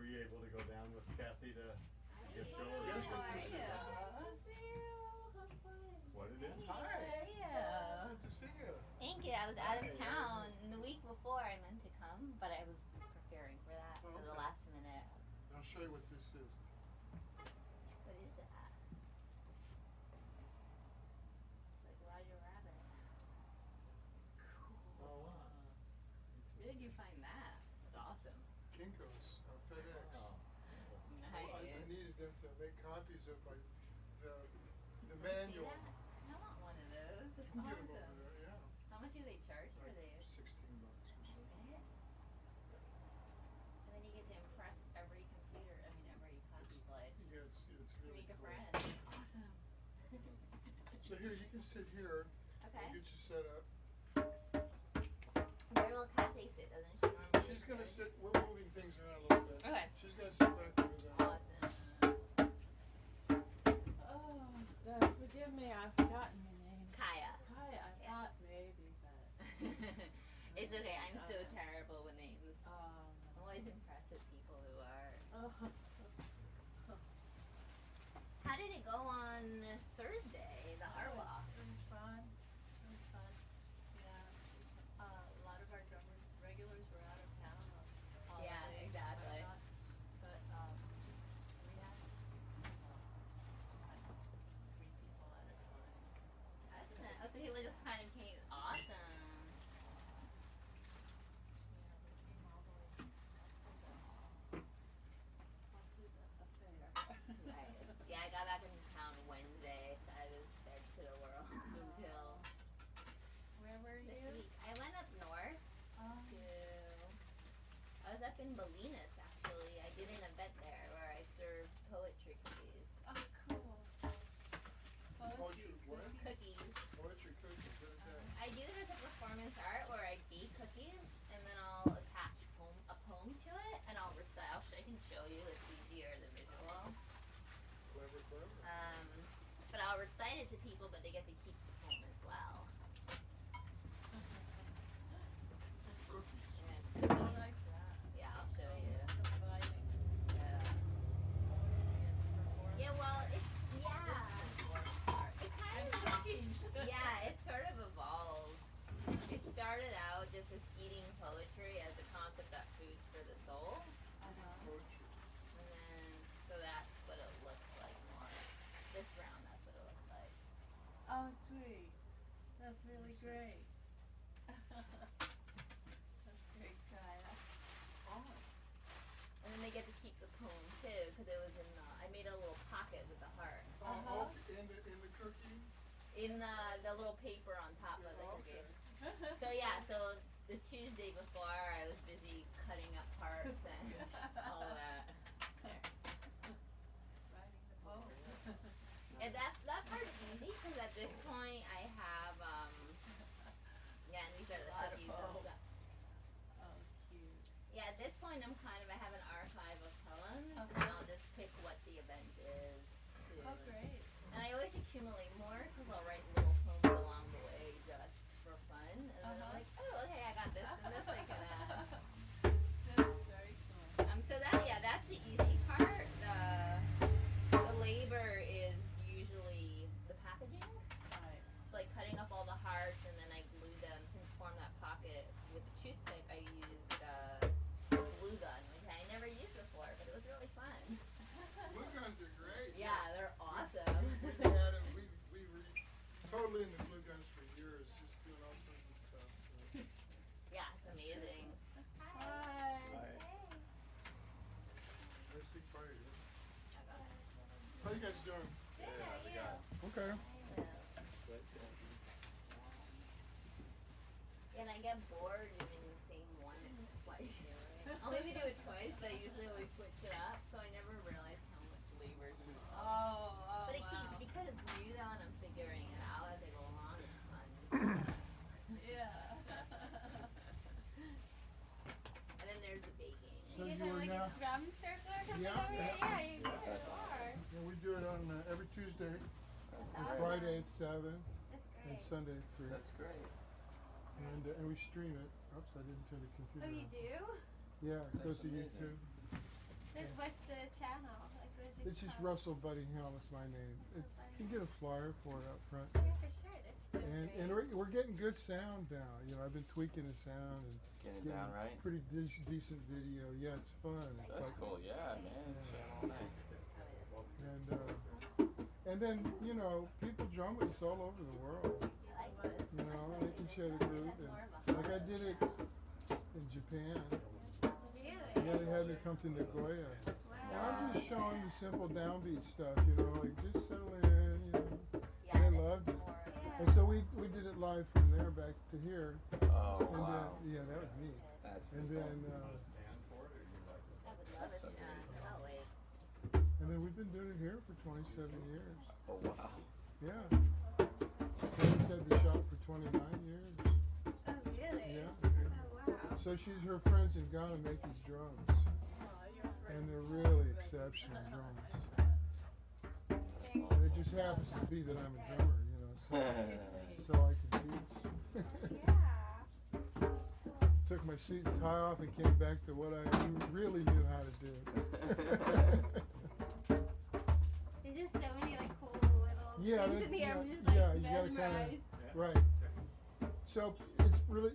you able to go down with Kathy to get yours? Yes, How are yes, you? yes. What it is? Hi. How are Good to see you. Thank you. I was out Hi. of town the week before I meant to come, but I was preparing for that Oh, for the okay. last minute. I'll show you what this is. What is that? It's like Roger Rabbit. Cool. Oh, wow. Where did you find that? That's awesome. Kinko's, FedEx. Oh, Nice. I needed them to make copies of my the See manual. that? I want one of those. You It's can get them over awesome. there, yeah. How much do they charge for Like these? $16 or something. And then you get to impress every computer, every copy blade. Yeah, it's really Make a cool. friend. Awesome. So here, you can sit here. Okay. I'll get you set up. Where will Kathy sit? Doesn't she normally She's gonna sit? sit. We're moving things around a little bit. Okay. She's gonna sit back over there. Awesome. Oh, God, forgive me, I've forgotten your name. Kaya. Kaya, I Yes. thought maybe, but. It's okay. I'm so Okay. terrible with names. I'm No. always impressed with people who are. Oh. How did it go on Thursday, the art walk? It was fun. It was fun. Yeah. A lot of our drummers, regulars were out of town on Yeah, holidays, exactly. But we had 3 people at a time. Excellent. Oh, so people just kind of came. Awesome. Yeah, they came all the way up to the fair. Right. Yeah, I got back into town Wednesday, so I was dead to the world until Where were this you? week. I went up north to. I was up in Bolinas actually. I did an event there where I served poetry cookies. Oh, cool. Poetry, what? Cookies. Poetry cookies, what is that? I do it as a performance art where I bake cookies and then I'll attach a poem to it and I'll recite. I can show you. It's easier than visual. Clever, clever. But I'll recite it to people, but they get to keep the poem as well. Cookies. And I cookies. like that. Yeah, I'll show you. Providing Yeah. performance. Yeah, well, it kind And of, cookies. yeah, it sort of evolved. It started out just as eating poetry as the concept that food's for the soul. Poetry. And then, so that's what it looks like more. This round, that's what it looks like. Oh, sweet. That's really great. That's great, Kaya. Oh. And then they get to keep the poem too, because it was in I made a little pocket with the heart. Oh, in the cookie? In the little paper on top of the Okay. cookie. So yeah, so the Tuesday before I was busy cutting up parts and all of that. Writing the poem. And that part's easy because at this point I have yeah, and these are the A lot of cookies and poems. stuff. Oh, cute. Yeah, at this point I have an archive of poems and Okay. I'll just pick what the event is. Oh, great. And I always accumulate more because I'll write little poems along the way just for fun. And then I'm like, oh, okay, I got this and this I can add. That's very cool. So that's the easy part. The labor is usually the packaging. Right. So like cutting up all the hearts and then I glue them to form that pocket. With the toothpick I used a glue gun, which I never used before, but it was really fun. Glue guns are great. Yeah, they're awesome. We've had them, we were totally into glue guns for years, just doing all sorts of stuff. So. Yeah, it's amazing. Hi. Hi. Nice big fire here. I got it. How you guys doing? Yeah, we got Okay. And I get bored doing the same one twice. I'll maybe do it twice, but I usually always switch it up, so I never realize how much labor is involved. Oh, But it wow. keeps, because it's new though and I'm figuring it out as I go along, it's fun. Yeah. And then there's the baking. So You you have are like now- a drum circle or something Yeah. over here? Yeah, you are. Yeah, we do it on every Tuesday, That's and Friday at 7, That's and great. Sunday at 3. That's great. And we stream it. Oops, I didn't turn the computer Oh, on. you do? Yeah, it goes That's to amazing. YouTube. What's the channel? Like, what is it It's just called? Russell Buddingham is my name. You can get a flyer for it up front. Yeah, for sure. That's so And great. we're getting good sound now. You know, I've been tweaking the sound and Getting getting down right. pretty decent video. Yeah, it's fun. It's That's like, cool. Yeah, man. Channel all night. and then you know, people drum with us all over the world. You know, they can share the group. And like I did it in Japan. Really? Yeah, they had me come to Nagoya. And I'm just showing the simple downbeat stuff. You know, like just settle in. You know, Yeah, they this loved is it. more- And so we did it live from there back to here. Oh And wow. then yeah, that was neat. That's And pretty then cool. Stand for it, or you like it? I would love That's it. so great. Oh wait. and then we've been doing it here for 27 years. Oh wow. Yeah. She's had the shop for 29 years. Oh, really? Yeah. Oh, wow. So her friends in Ghana make these drums. And they're really exceptional drums. And it just happens to be that I'm a drummer, you know, so I can teach. Yeah. Took my suit and tie off and came back to what I really knew how to do. There's just so many like cool little Yeah, things that's- in the air. I'm just yeah, like you gotta kinda- mesmerized. Right. So it's really,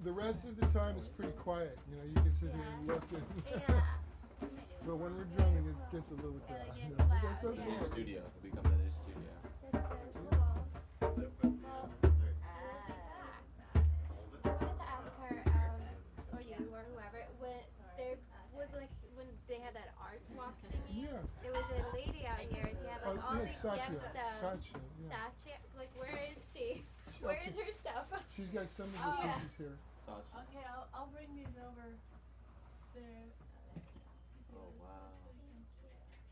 the rest of the time it's pretty quiet. You know, you can sit here and look and. Yeah. But when we're drumming, it gets a little Yeah, loud. it You gets know, but loud, that's The okay. new studio. It become the new studio. That's so cool. Live with you. Well, Ah. Hold it. I wanted to ask her, or you, or whoever, when there was like when they had that art walk thingy. Yeah. There was a lady out here. She had like all yeah, these Satya. gemstones. Satya, yeah. Satya, like where is she? Where is her stuff? She's got some of the Oh, yeah. pieces here. Sachi. Okay, I'll bring these over there. Oh wow.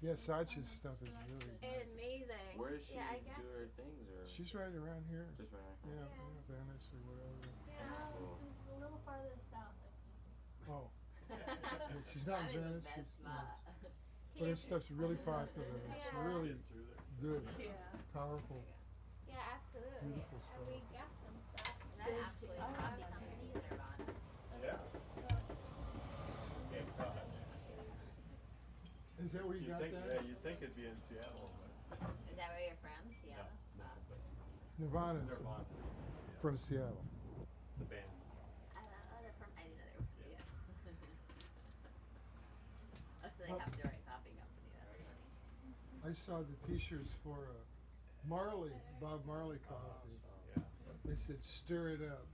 Yeah, Satya's stuff is really. Amazing. Where does she Yeah, I guess. do her things or She's right around here. just right Yeah, here? yeah, Venice or whatever. Yeah, cool. a little farther south, I think. Oh, yeah, she's not in Venice. She's, but her Yes. stuff's really popular. It's Yeah. really Get through there. good, Yeah. powerful. Yeah, absolutely. Beautiful And we got some stuff. Is that actually a coffee company, Nirvana? Yeah. Cape Cod. Is that where you got think, that? yeah, you'd think it'd be in Seattle, but Is that where you're from? Seattle? no, but Nirvana's Nirvana. from Seattle. The band. I don't know. They're from. I didn't know they were from Seattle. Oh, so they Well- have the right coffee company. That's funny. I saw the T-shirts for Marley, Bob Marley coffee. Yeah, They said, "Stir it up."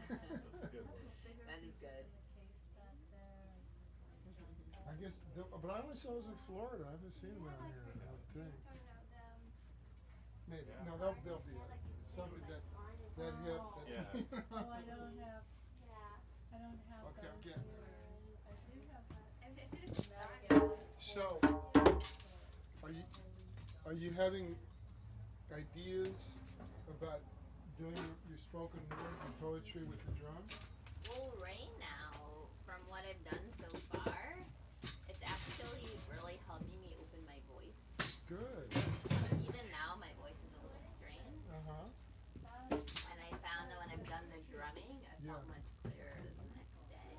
that's a good one. That is good. I guess, but I only saw those in Florida. I haven't seen them out here. I don't think. Maybe no, they'll be something that hip. That's Yeah. you know. Oh, I don't have Okay, I'm those getting yours. I do have that. I should have So, are you having ideas about doing your spoken word and poetry with the drums? Well, right now, from what I've done so far, it's actually really helping me open my voice. Good. Even now, my voice is a little strained. Uh-huh. And I found that when I've done the drumming, I felt Yeah. much clearer the next day.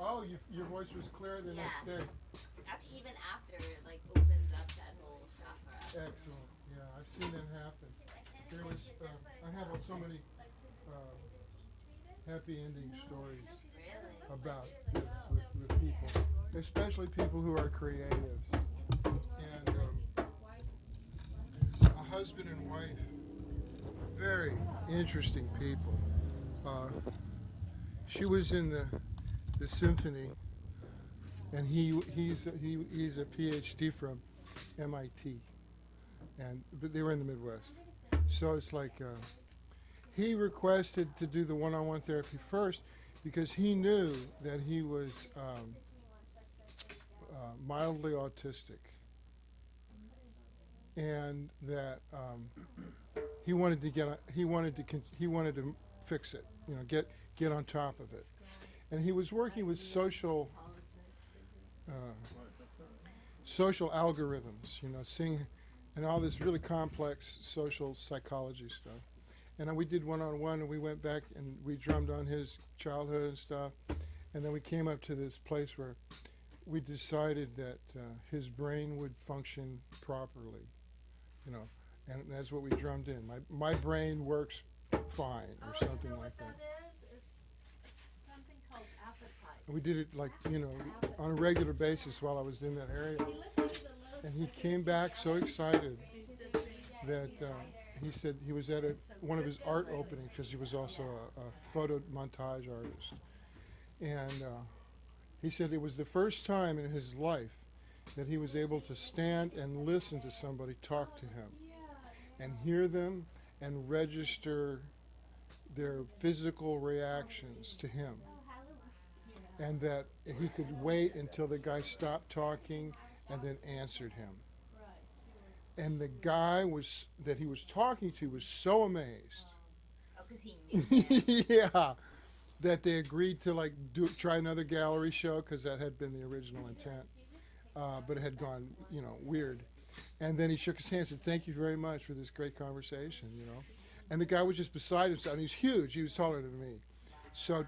Oh, your voice was clear the next Yeah. day. Actually, even after, it like opens up that whole chakra. Excellent. Yeah, I've seen that happen. There was, I have so many happy ending stories Really? about this with people, especially people who are creatives. And a husband and wife, very interesting people. She was in the symphony, and he's a PhD from MIT, but they were in the Midwest. So it's like he requested to do the one-on-one therapy first because he knew that he was mildly autistic, and that he wanted to fix it, you know, get on top of it. And he was working with social algorithms, you know, seeing, and all this really complex social psychology stuff. And we did one-on-one, and we went back and we drummed on his childhood and stuff. And then we came up to this place where we decided that his brain would function properly, you know, and that's what we drummed in. My brain works fine, or Oh, something you know like what that. that is? It's something called appetite. And we did it like, you know, on a regular basis while I was in that area. He looked like the little And he came back so excited It's that he said he was at one of his art openings, because he was also a photo montage artist. And he said it was the first time in his life that he was able to stand and listen to somebody talk to him and hear them and register their physical reactions to him. And that he could wait until the guy stopped talking and then answered him. And the guy that he was talking to was so amazed. Oh, because he knew. Yeah, that they agreed to like try another gallery show, because that had been the original intent, but it had gone, you know, weird. And then he shook his hand and said, "Thank you very much for this great conversation," you know. And the guy was just beside himself. And he was huge. He was taller than me. So,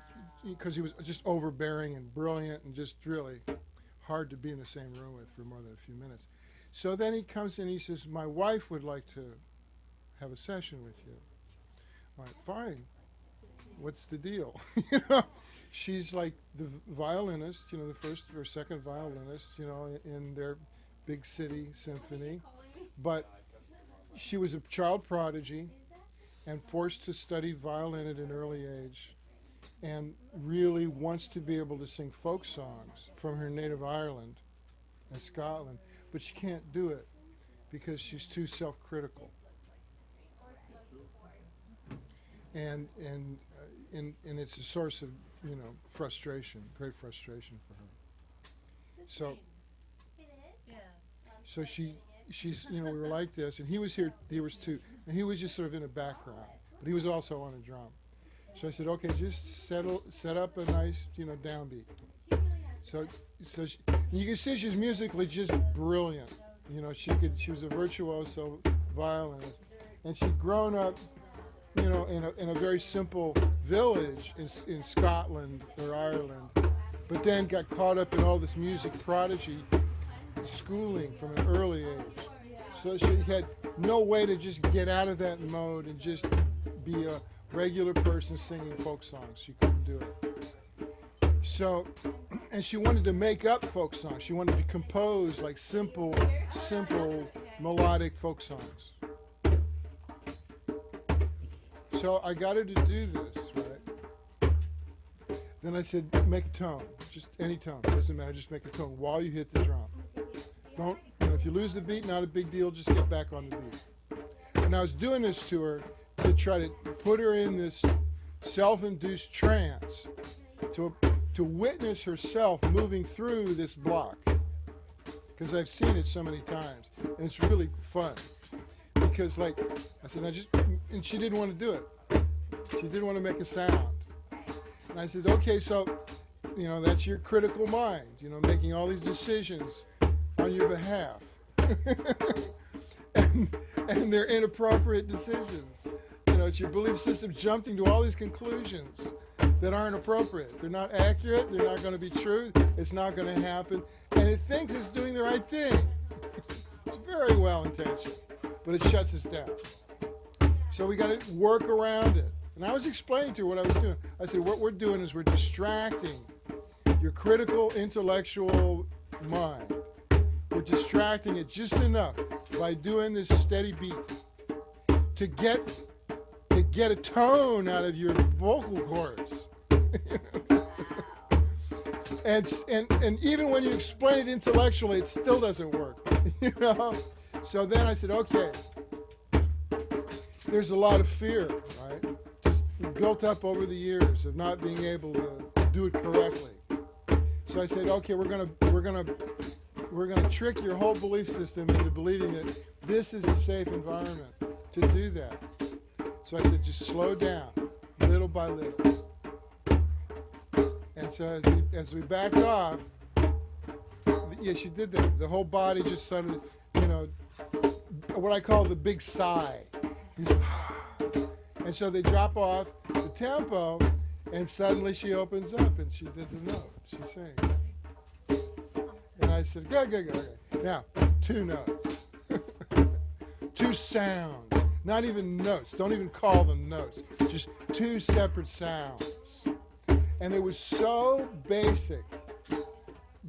because he was just overbearing and brilliant and just really hard to be in the same room with for more than a few minutes. So then he comes in and he says, "My wife would like to have a session with you." I'm like, "Fine. What's the deal?" You know, she's like the violinist, you know, the first or second violinist, you know, in their big city symphony. But she was a child prodigy and forced to study violin at an early age, and really wants to be able to sing folk songs from her native Ireland and Scotland. But she can't do it because she's too self-critical. And it's a source of, you know, frustration, great frustration for her. So Yeah. so she's, you know, we were like this, and he was here, there was two, and he was just sort of in the background, but he was also on a drum. So I said, "Okay, just set up a nice, you know, downbeat." So you can see she's musically just brilliant. You know, she was a virtuoso violinist, and she'd grown up, you know, in a very simple village in Scotland or Ireland, but then got caught up in all this music prodigy schooling from an early age. So she had no way to just get out of that mode and just be a regular person singing folk songs. She couldn't do it. So, and she wanted to make up folk songs. She wanted to compose like simple melodic folk songs. So I got her to do this, right? Then I said, "Make a tone, just any tone, doesn't matter, just make a tone while you hit the drum. Don't, you know, if you lose the beat, not a big deal, just get back on the beat." And I was doing this to her to try to put her in this self-induced trance, to witness herself moving through this block, because I've seen it so many times, and it's really fun. Because, like, I said, and she didn't want to do it. She didn't want to make a sound. And I said, "Okay, so, you know, that's your critical mind, you know, making all these decisions on your behalf." and they're inappropriate decisions. You know, it's your belief system jumping to all these conclusions that aren't appropriate. They're not accurate. They're not going to be true. It's not going to happen. And it thinks it's doing the right thing. It's very well intentioned, but it shuts us down. So we got to work around it. And I was explaining to her what I was doing. I said, "What we're doing is we're distracting your critical intellectual mind. We're distracting it just enough by doing this steady beat to get a tone out of your vocal cords." and even when you explain it intellectually, it still doesn't work. You know? So then I said, "Okay, there's a lot of fear, right? Just built up over the years of not being able to do it correctly." So I said, "Okay, we're gonna trick your whole belief system into believing that this is a safe environment to do that." So I said, "Just slow down, little by little." And so as we backed off, yeah, she did that. The whole body just started, you know, what I call the big sigh. And so they drop off the tempo, and suddenly she opens up and she doesn't know. She sings. said, good, good, good. Okay. Now, 2 notes. 2 sounds. Not even notes. Don't even call them notes. Just 2 separate sounds. And it was so basic,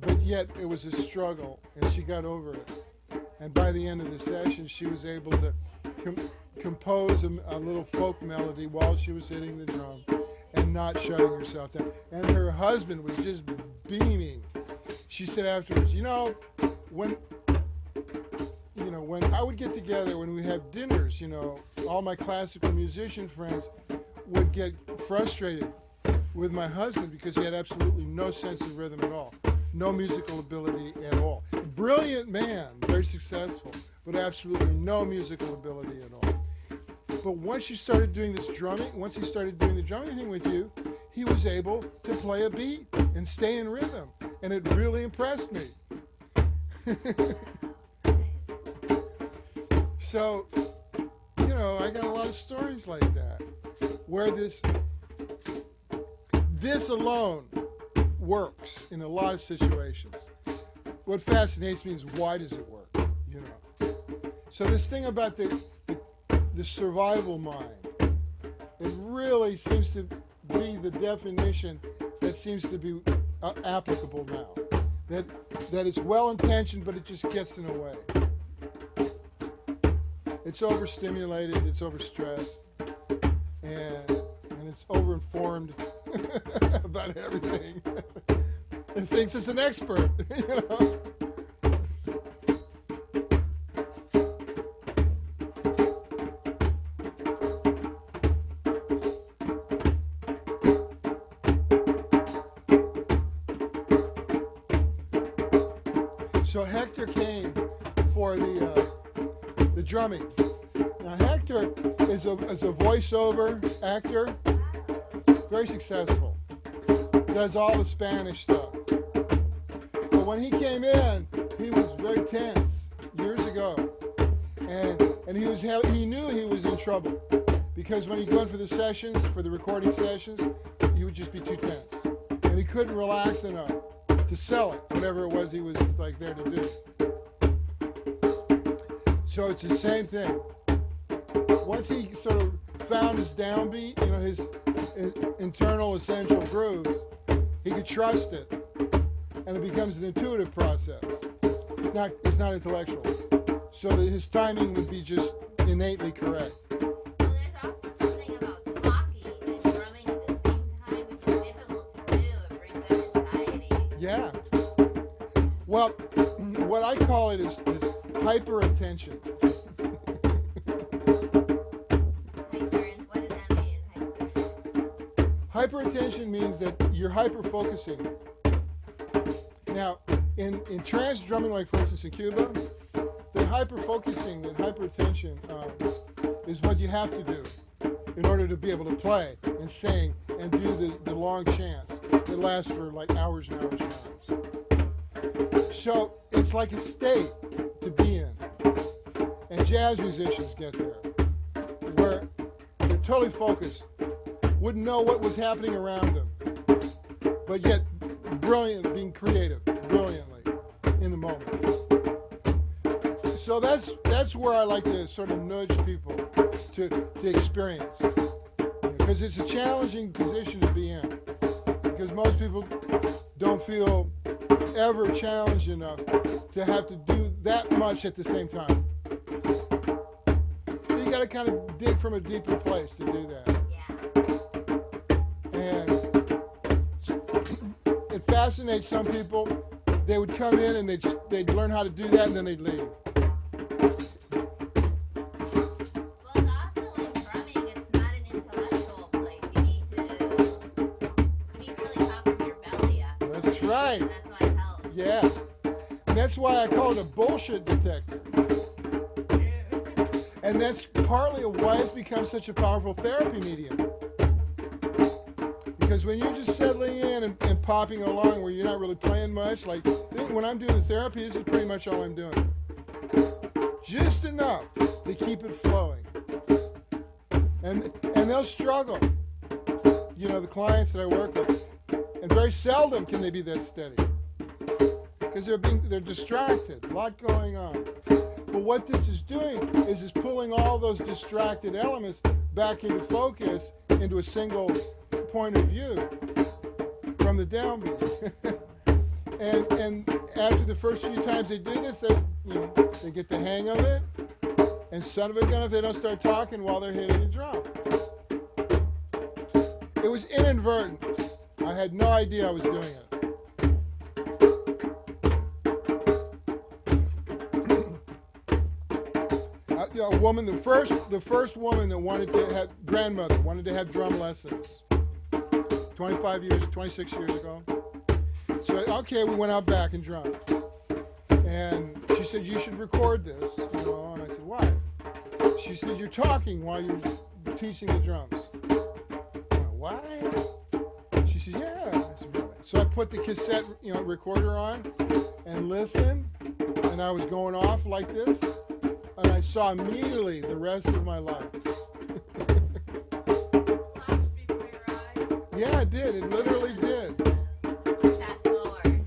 but yet it was a struggle, and she got over it. And by the end of the session, she was able to compose a little folk melody while she was hitting the drum and not shutting herself down. And her husband was just beaming. She said afterwards, when I would get together, when we have dinners, all my classical musician friends would get frustrated with my husband because he had absolutely no sense of rhythm at all, no musical ability at all. Brilliant man, very successful, but absolutely no musical ability at all. But once you started doing this drumming, once he started doing the drumming thing with you, he was able to play a beat and stay in rhythm, and it really impressed me. So, I got a lot of stories like that, where this alone works in a lot of situations. What fascinates me is, why does it work? So this thing about the survival mind, it really seems to be the definition that seems to be applicable now. That it's well intentioned, but it just gets in the way. It's overstimulated, it's overstressed, and it's overinformed about everything. It thinks it's an expert, So Hector came for the drumming. Now Hector is a voiceover actor, very successful. Does all the Spanish stuff. But when he came in, he was very tense years ago, and he knew he was in trouble, because when he'd go in for the sessions, for the recording sessions, he would just be too tense, and he couldn't relax enough to sell it, whatever it was he was there to do. So it's the same thing. Once he sort of found his downbeat, his internal essential grooves, he could trust it, and it becomes an intuitive process. It's not intellectual. So that his timing would be just innately correct. Well, there's also something about talking and drumming at the same time, which is difficult to do. It brings up anxiety. Yeah. Well, what I call it is hyper-attention. What does that mean? Hyper-attention means that you're hyper-focusing. Now, in trance drumming, like for instance in Cuba, the hyper-focusing, that hyper-attention is what you have to do in order to be able to play and sing and do the long chants that last for hours and hours and hours. So it's like a state to be in. And jazz musicians get there, where they're totally focused, wouldn't know what was happening around them, but yet brilliant, being creative, brilliantly in the moment. So that's where I like to sort of nudge people to experience, because it's a challenging position to be in, because most people don't feel ever challenged enough to have to do that much at the same time. So you got to kind of dig from a deeper place to do that. Yeah. And it fascinates some people. They would come in and they'd learn how to do that, and then they'd leave. Well, it's also in drumming, it's not an intellectual place. You need to really pop from your belly up. That's right. And that's why it helps. Yeah. And that's why I call it a bullshit detector. And that's partly why it's become such a powerful therapy medium. Because when you're just settling in and popping along where you're not really playing much, like when I'm doing the therapy, this is pretty much all I'm doing. Just enough to keep it flowing. And they'll struggle, the clients that I work with. And very seldom can they be that steady. because they're distracted, a lot going on. But what this is doing is pulling all those distracted elements back into focus, into a single point of view from the downbeat. and after the first few times they do this, they get the hang of it. And son of a gun if they don't start talking while they're hitting the drum. It was inadvertent. I had no idea I was doing it. A woman, the first woman that wanted to have drum lessons. 26 years ago. So okay, we went out back and drummed. And she said, you should record this, and I said, why? She said, you're talking while you're teaching the drums. I went, what? She said, yeah. I said, really? So I put the cassette, recorder on and listened, and I was going off like this, and I saw immediately the rest of my life. Flashed before your eyes. Yeah, it did. It literally did. Fast forward.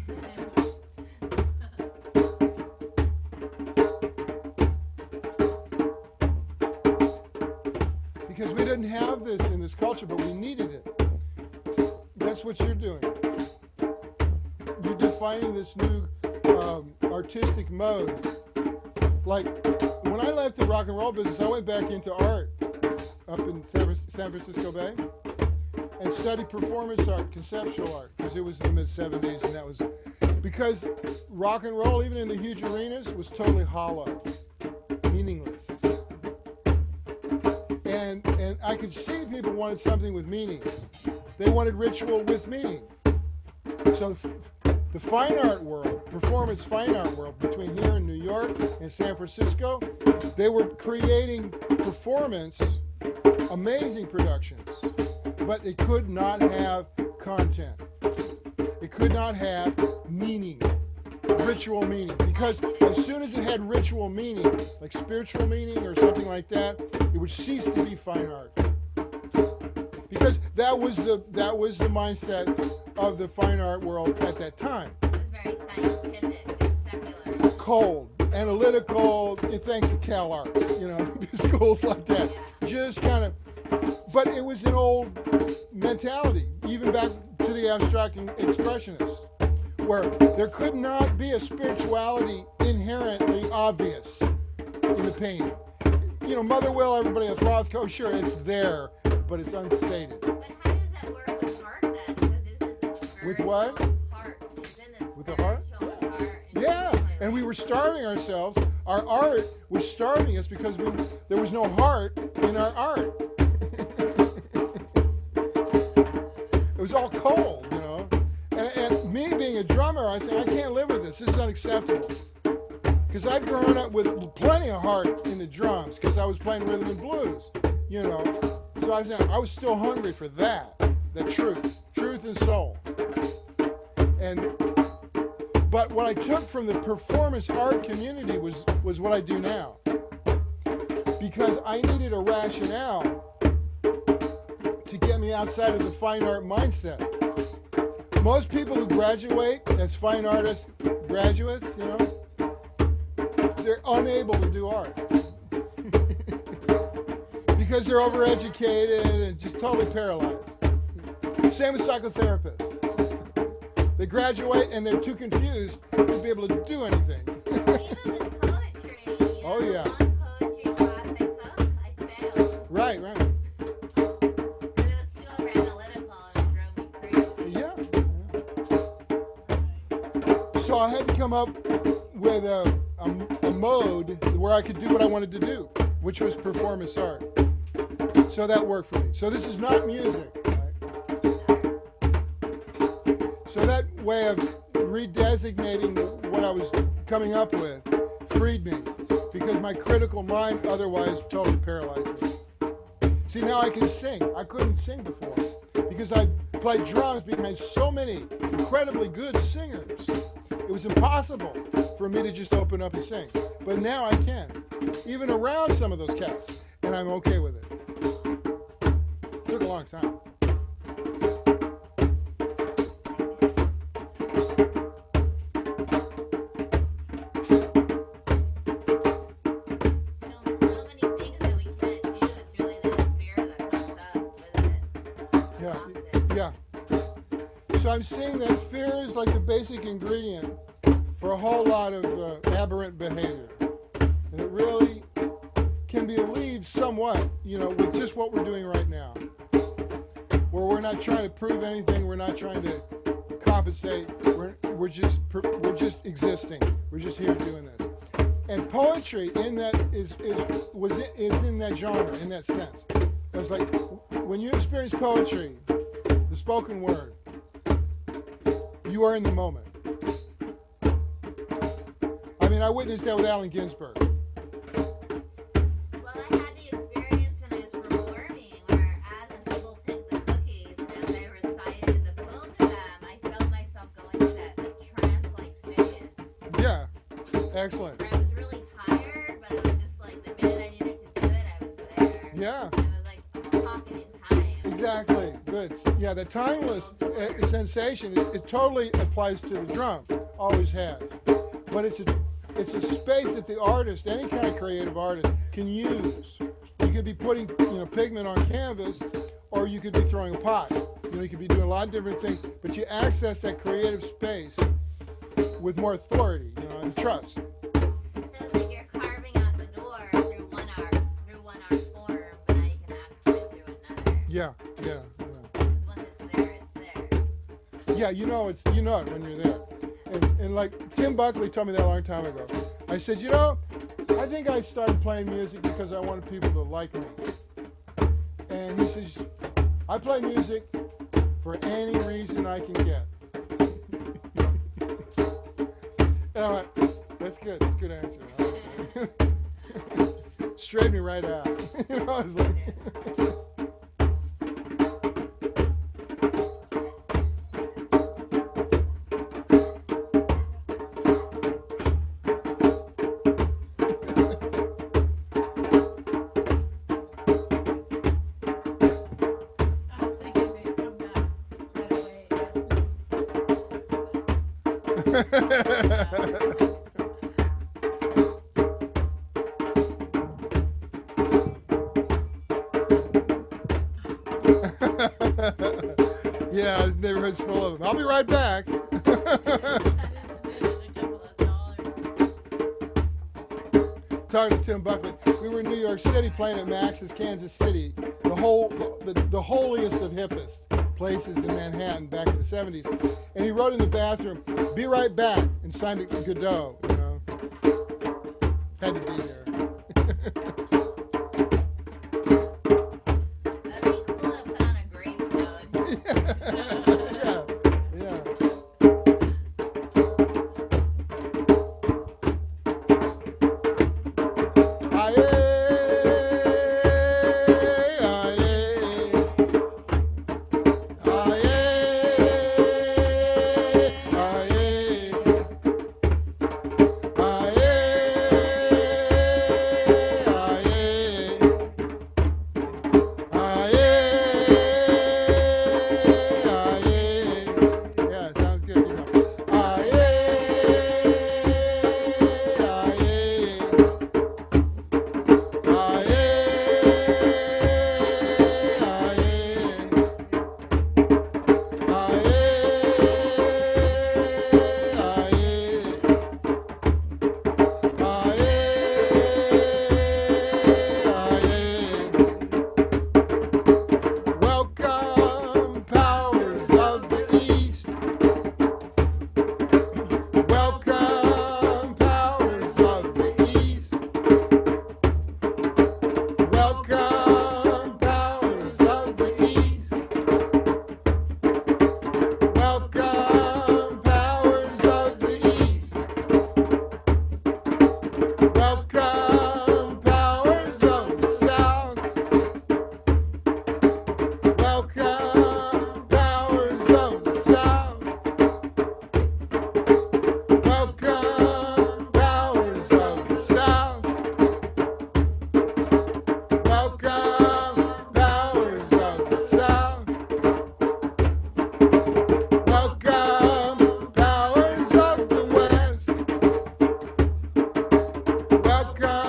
Because we didn't have this in this culture, but we needed it. That's what you're doing. You're defining this new artistic mode. Like, when I left the rock and roll business, I went back into art up in San Francisco Bay and studied performance art, conceptual art, because it was in the mid-'70s, and that was because rock and roll, even in the huge arenas, was totally hollow, meaningless. And I could see people wanted something with meaning. They wanted ritual with meaning. So the fine art world, performance fine art world, between here and New York and San Francisco, they were creating performance, amazing productions, but it could not have content. It could not have meaning, ritual meaning, because as soon as it had ritual meaning, like spiritual meaning or something like that, it would cease to be fine art. Because that was the mindset of the fine art world at that time. It was very scientific and secular. Cold, analytical, thanks to Cal Arts, schools like that. Just kind of, but it was an old mentality, even back to the abstract expressionists, where there could not be a spirituality inherently obvious in the painting. Motherwell, everybody else, Rothko, sure, it's there, but it's unstated. But how does that work with art then? Because isn't this With what? Heart? Isn't this With the heart? spiritual heart and Yeah, and we were starving ourselves. Our art was starving us because there was no heart in our art. It was all cold, And me being a drummer, I said, I can't live with this. This is unacceptable. Because I'd grown up with plenty of heart in the drums because I was playing rhythm and blues, So I was still hungry for that, the truth and soul. But what I took from the performance art community was what I do now. Because I needed a rationale to get me outside of the fine art mindset. Most people who graduate as fine artist graduates, they're unable to do art. Because they're overeducated and just totally paralyzed. Same with psychotherapists. They graduate and they're too confused to be able to do anything. even with poetry. Oh, yeah. One poetry class I took, I failed. Right. Because it was too analytical and it drove me crazy. Yeah. So I had to come up with a mode where I could do what I wanted to do, which was performance art. So that worked for me. So this is not music. Right? So that way of redesignating what I was coming up with freed me because my critical mind otherwise totally paralyzed me. See, now I can sing. I couldn't sing before because I played drums behind so many incredibly good singers. It was impossible for me to just open up and sing. But now I can, even around some of those cats, and I'm okay with it. Took a long time. So I'm seeing that fear is like the basic ingredient for a whole lot of aberrant behavior. And it really can be alleviated somewhat, with just what we're doing right now. Where we're not trying to prove anything, we're not trying to compensate, we're just existing. We're just here doing this. And poetry in that is in that genre, in that sense. It's like when you experience poetry, the spoken word, you are in the moment. I mean, I witnessed that with Allen Ginsberg. Well, I had the experience when I was performing where as people picked the cookies and as I recited the poem to them, I felt myself going to that trance-like space. Yeah, excellent. Where I was really tired, but it was just like the minute I needed to do it, I was there. Yeah. It was like a pocket in time. Exactly. Good. Yeah, the timeless sensation, it totally applies to the drum. Always has. But it's a space that the artist, any kind of creative artist, can use. You could be putting, pigment on canvas, or you could be throwing a pot. You could be doing a lot of different things, but you access that creative space with more authority, and trust. So it's like you're carving out the door through one art form, but now you can access it through another. Yeah. Once it's there. Yeah, you know it when you're there. And like Tim Buckley told me that a long time ago. I said, I think I started playing music because I wanted people to like me. And he says, I play music for any reason I can get. And I went, that's good. That's a good answer. Straightened me right out. I was like, I was thinking they'd come back right away. Yeah, the neighborhood's full of them. I'll be right back. A couple of dollars. Talking to Tim Buckley, we were in New York City playing at Max's Kansas City, the holiest of hippest places in Manhattan back in the 70s. And he wrote in the bathroom, "Be right back," and signed it Godot. Had to be there. That'd be cool to put on a gravestone. Yeah. Yeah, sounds good. Welcome, powers of the East. Welcome, powers of the East. Welcome, powers of the East. Welcome, powers of the East. Welcome, powers of the South. Welcome, powers of the South. Welcome, powers of the South. Welcome, powers of the South. Welcome, powers of the West. Welcome,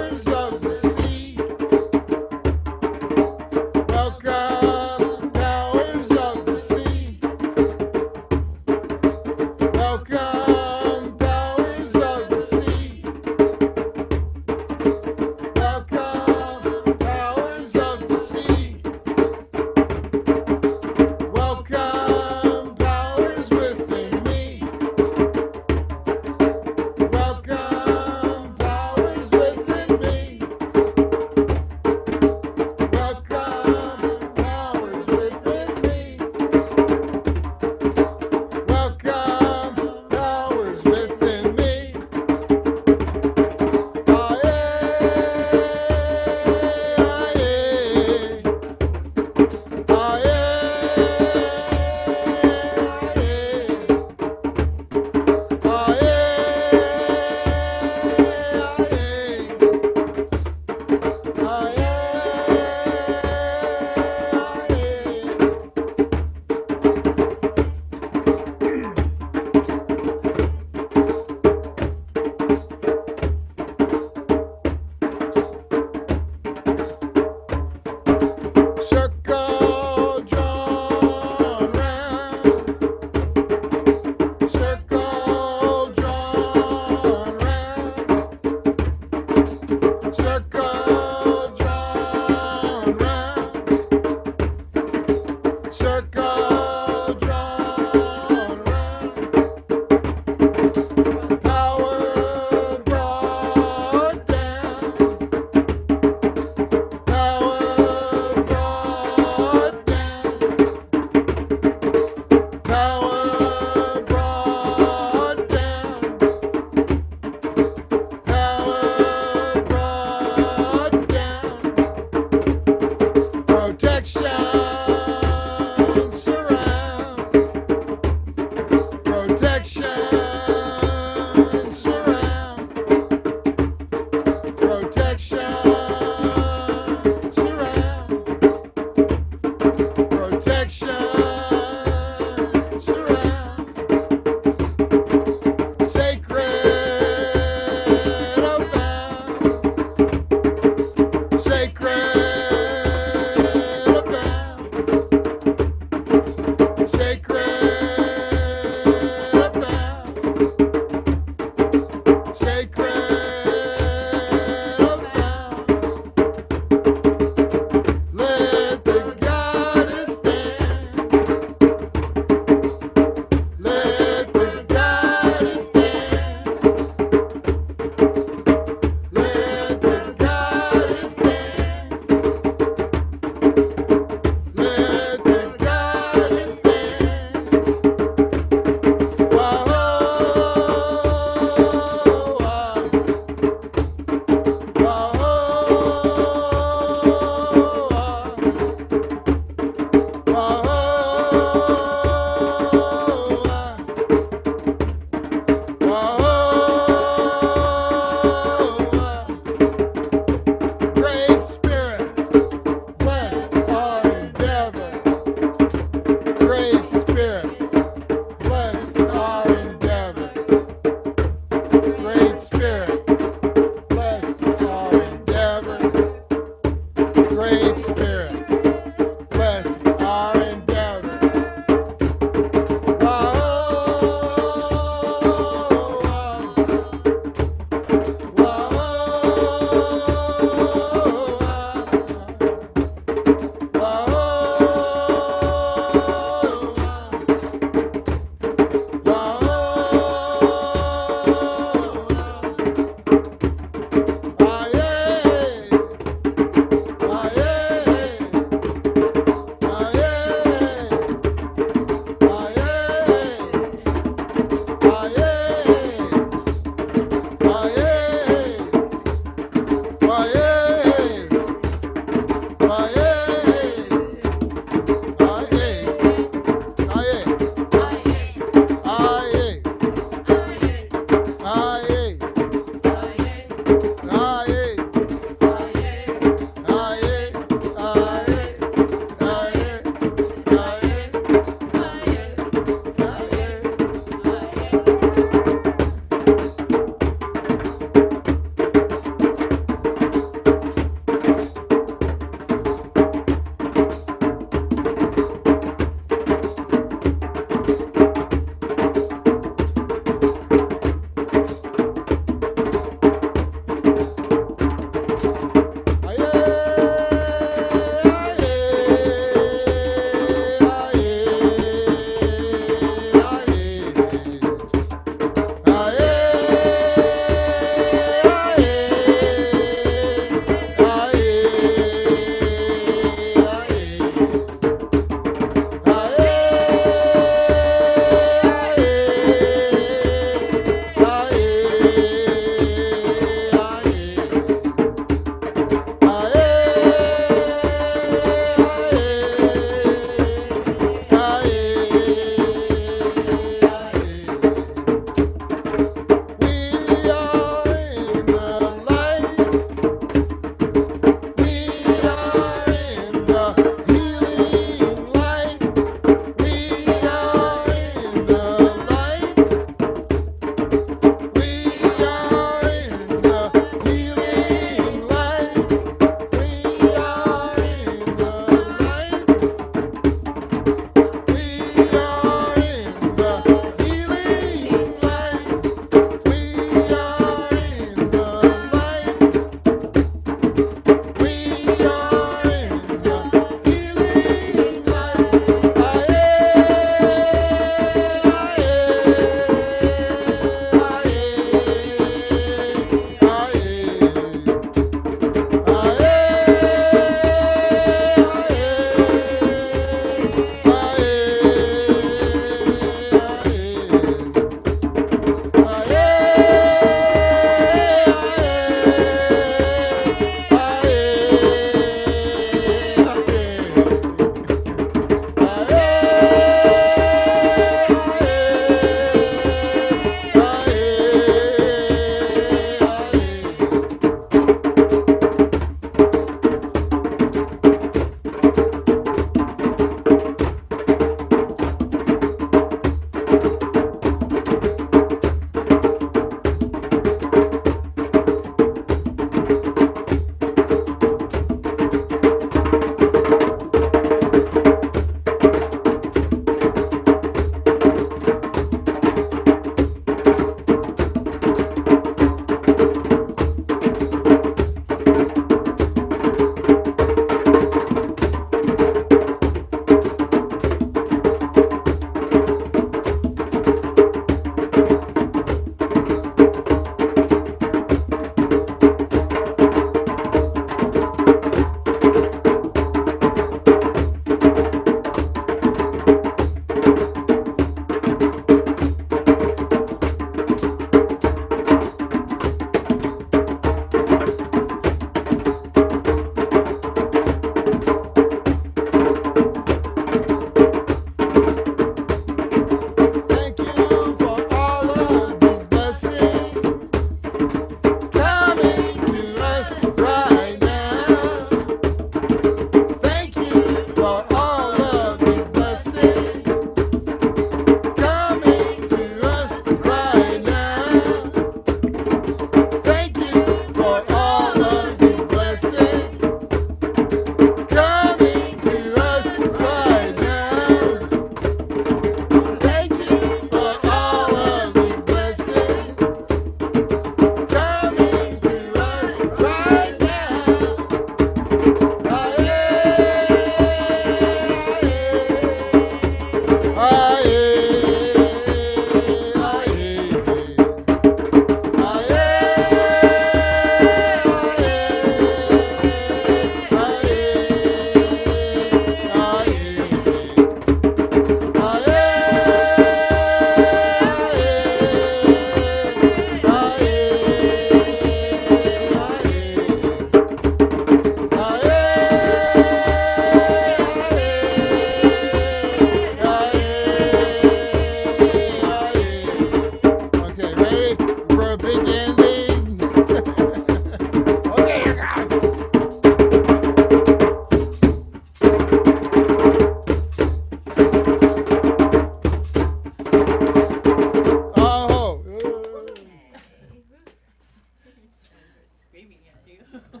screaming at you. That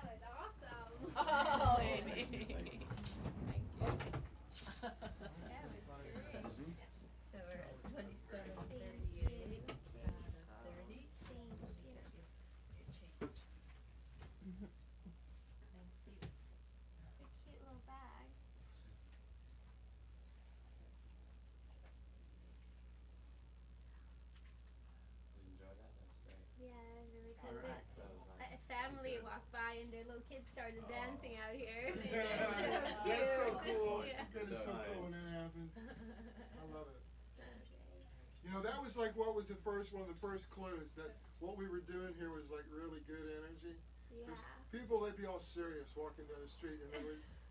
was awesome. Oh, Amy. Thank you. That was great. So we're at 27:38 out of 30. Thank you. Your change. Thank you. It's a cute little bag. Enjoy that. That's great. Yeah, because Alright. That was a nice. family walked by and their little kids started Oh. dancing out here. That's so cool. Yeah. That is So so nice. cool when that happens. I love it. You know, that was like what was one of the first clues that what we were doing here was like really good energy. Yeah. There's people, they'd be all serious walking down the street, and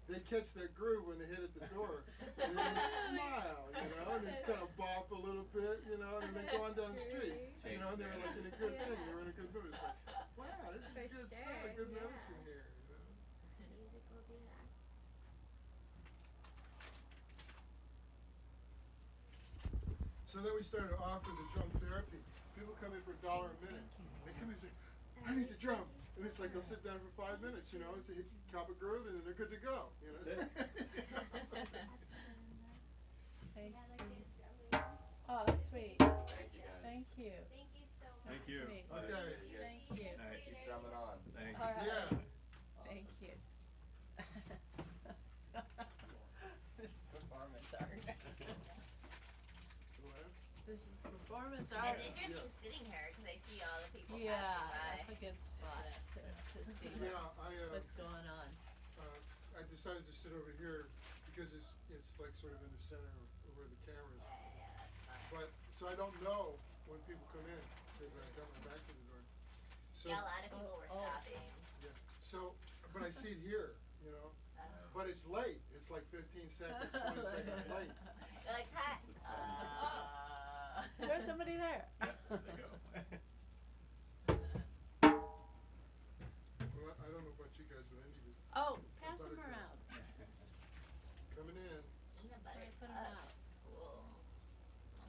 they'd catch that groove when they hit at the door, and then they'd smile, you know, and they'd kind of bop a little bit, you know, and then they'd go on down the street, you know, and they were like in a good thing, they were in a good mood. It's like, wow, this is For good sure, stuff, good yeah. medicine here, you know. Music will do that. So then we started to offer the drum therapy. People come in for $1 a minute. They come in and say, I need the drum. And it's like they'll sit down for 5 minutes, you know, and say, cop a groove, and then they're good to go. You know? That's Thank Yeah, the you. kids really. Oh, sweet. Thank you guys. Thank you. Thank you so much. Thank you. Sweet. Bye. Okay. Thank you. Alright. Keep drumming on. Thank All you. right. Yeah. Thank you. This performance art. This is performance art. It's interesting sitting here because I see all the people Yeah, passing by. that's a good spot to see Yeah, what's going on. I decided to sit over here because it's like sort of in the center of where the camera is. Yeah, that's fine. But so I don't know when people come in because I got my back to the door. So Yeah, a lot of people were Oh. stopping. yeah. So, but I see it here, you know. But it's late. It's like 15 seconds, 20 seconds late. They're like, hi. There's somebody there. Yeah, there they go. Well, I don't know about you guys, but I need to Oh, pass them Buttercup. around. coming in. Peanut butter Put 'em cups. out. Cool.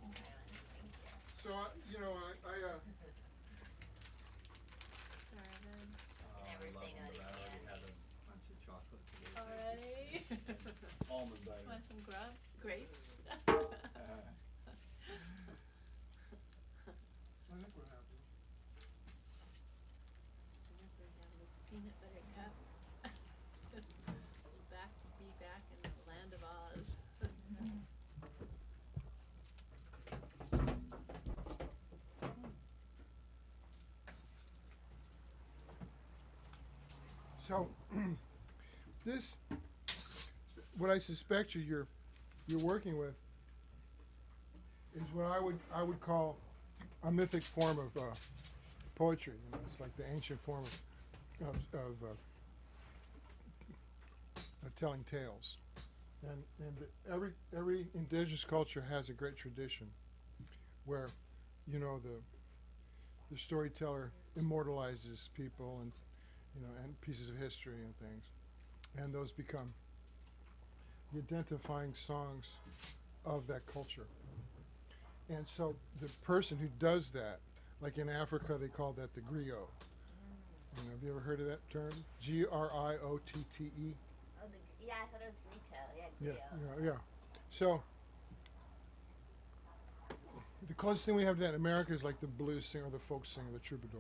Okay, thank you. So you know, Sorry, then. Never say no to candy. Had a bunch of chocolate today. Already? Almond butter. Want some grapes? I think what happened. I guess we have this peanut butter cup. Be back in the land of Oz. So this, what I suspect you're working with, is what I would call a mythic form of poetry. You know, it's like the ancient form of telling tales, and every indigenous culture has a great tradition where, you know, the storyteller immortalizes people and, you know, and pieces of history and things, and those become the identifying songs of that culture. And so the person who does that, like in Africa, they call that the griot. You know, have you ever heard of that term? Griotte. Oh, yeah, I thought it was Grito. Yeah, Yeah, Griot. yeah. So the closest thing we have to that in America is like the blues singer, the folk singer, the troubadour.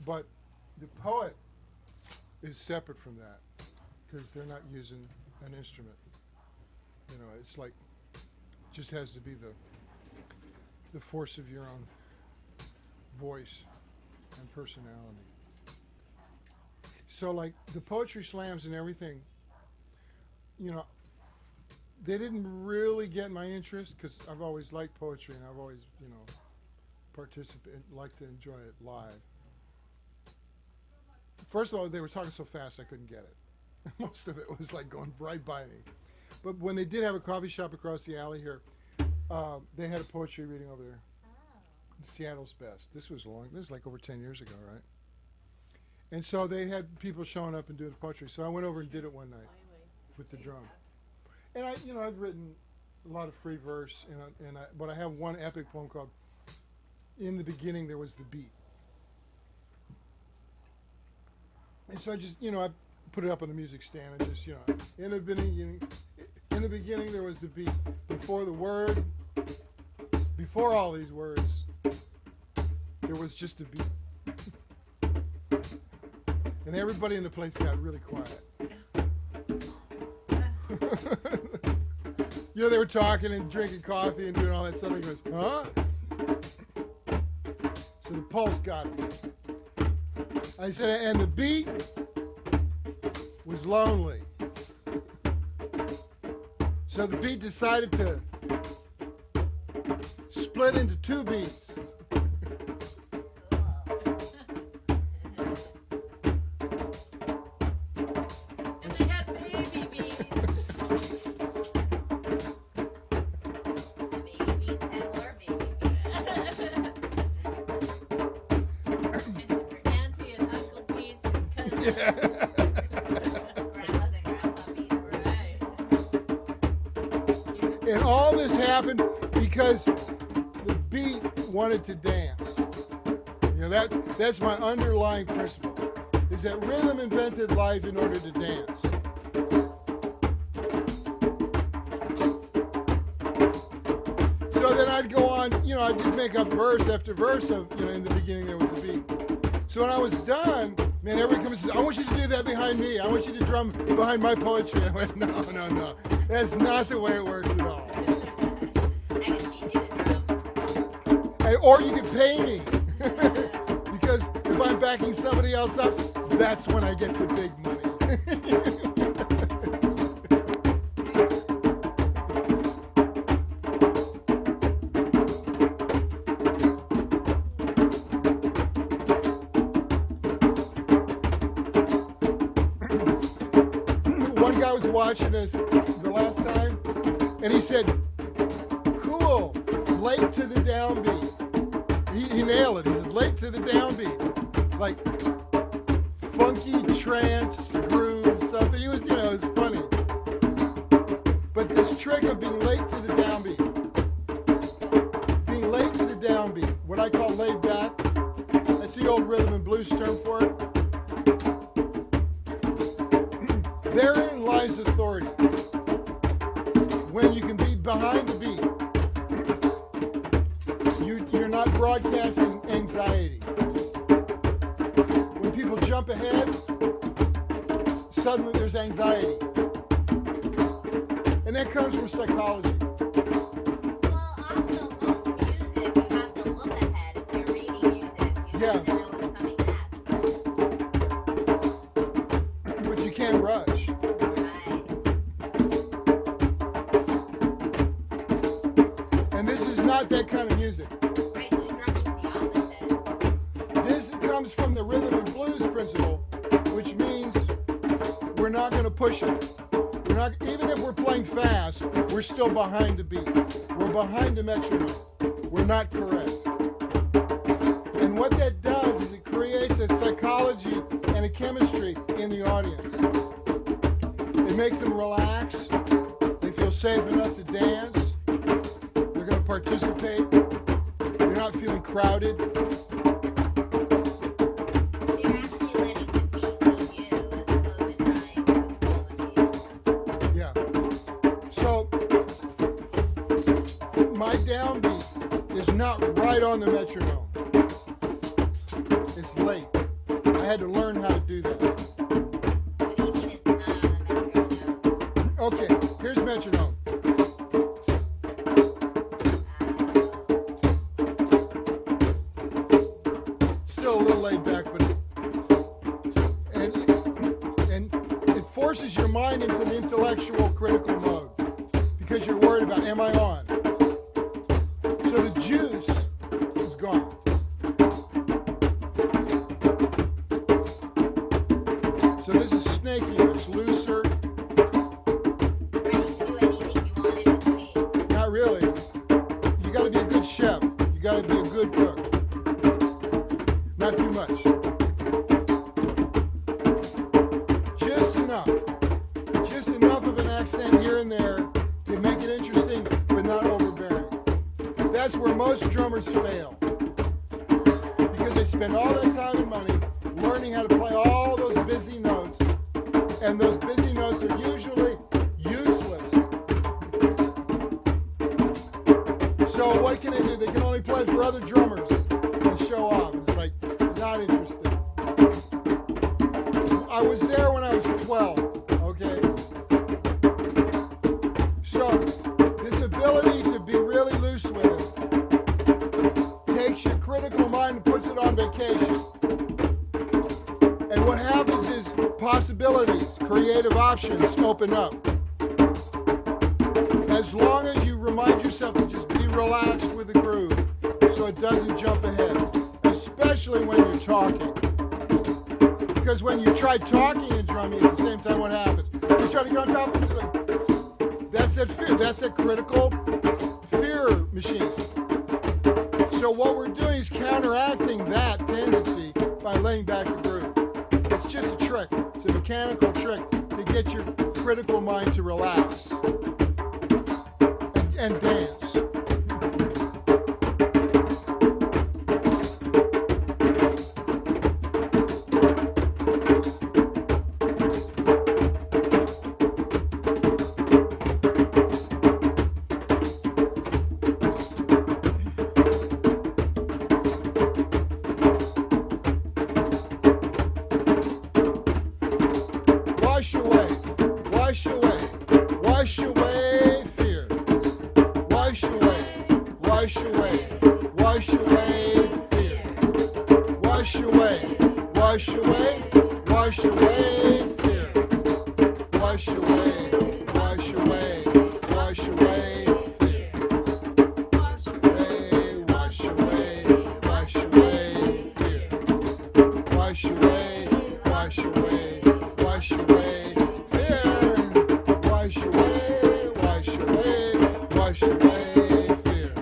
But the poet is separate from that because they're not using an instrument. You know, it's like just has to be the force of your own voice and personality. So like the poetry slams and everything, you know, they didn't really get my interest because I've always liked poetry and I've always, you know, liked to enjoy it live. First of all, they were talking so fast I couldn't get it. Most of it was like going right by me. But when they did have a coffee shop across the alley here, they had a poetry reading over there. Oh. Seattle's Best. This was like over 10 years ago, right? And so they had people showing up and doing poetry. So I went over and did it one night with the drum. And I've written a lot of free verse, but I have one epic poem called "In the Beginning There Was the Beat," And so I just, I put it up on the music stand and just, in the beginning there was the beat. Before the word, before all these words, there was just a beat. And everybody in the place got really quiet. They were talking and drinking coffee and doing all that stuff. And he goes, huh? So the pulse got me. I said, and the beat was lonely. So the beat decided to split into two beats. And they had baby beats. Baby beats and more baby beats. Your auntie and uncle beats and cousins. Yeah. Grandmas and grandpa beats. Right. And all this happened because the beat wanted to dance. That's my underlying principle, is that rhythm invented life in order to dance. So then I'd go on, I'd just make up verse after verse of, in the beginning there was a beat. So when I was done, man, everybody comes and says, I want you to do that behind me. I want you to drum behind my poetry. I went, no. That's not the way it works at all. I can teach you to drum. Or you can pay me. Because if I'm backing somebody else up, that's when I get the big money. One guy was watching us the last time, and he said, cool, late to the downbeat. He nailed it. He said, late to the downbeat. Like, funky trance, groove, something. It was, it was funny. But this trick of being late to the downbeat, what I call laid back, that's the old rhythm and blues term for it. Therein lies authority. When you can be behind the beat, you're not broadcasting anxiety. When people jump ahead, suddenly there's anxiety. And that comes from psychology. Well, also, most music, you have to look ahead. If you're reading music, you Yeah. have to know what's coming next. But you can't rush. Right. And this is not that kind of music. Right, so drumming's the opposite. This comes from the rhythm and blues principle, which means we're not going to push it. We're not, even if we're playing fast, we're still behind the beat. We're behind the metronome. We're not correct. And what that does is it creates a psychology and a chemistry in the audience. It makes them relax. They feel safe enough to dance. They're going to participate. They're not feeling crowded. You're actually letting the beat lead you as opposed to trying to follow the beat. Yeah. So my downbeat is not right on the metronome. It's late. I had to learn how to do that. What do you mean it's not on the metronome? Okay, here's metronome. Still a little laid back, but and it forces your mind into an intellectual, critical mode because you're worried about, am I on? So the juice is gone. So this is snakier, it's looser. Ready to do anything you want in between. Not really. You got to be a good chef. You got to be a good cook. Not too much. Just enough. Just enough of an accent here and there to make it interesting, but not overbearing. That's where most drummers fail. Because they spend all their time and money learning how to play all those busy And those busy notes are usually useless. So what can they do? They can only play for other drummers and show off. It's like, not interesting. I was there when I was 12, okay? So this ability to be really loose with it takes your critical mind and puts it on vacation. And what happens is possibilities, creative options open up. As long as you remind yourself to just be relaxed with the groove so it doesn't jump ahead, especially when you're talking. Because when you try talking and drumming at the same time, what happens? You try to go on top of it. That's that fear. That's that critical fear machine. So what we're doing is counteracting that tendency by laying back the groove. It's just a trick. It's a mechanical trick to get your critical mind to relax and dance. Wash away, wash away, wash away fear. Wash away, wash away, wash away fear. Wash away, wash away, wash away fear. Wash away, wash away, wash away fear. Wash away, wash away, wash away fear. Wash away, wash away, wash away fear. Wash away, wash away, wash away fear.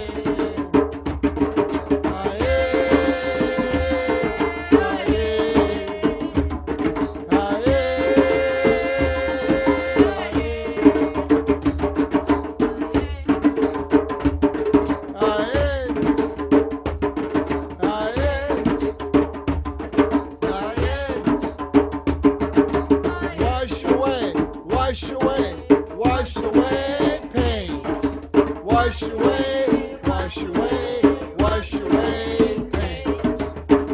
Wash away, wash away, wash away fear. Wash away, wash away pain. Wash away, wash away, wash away pain.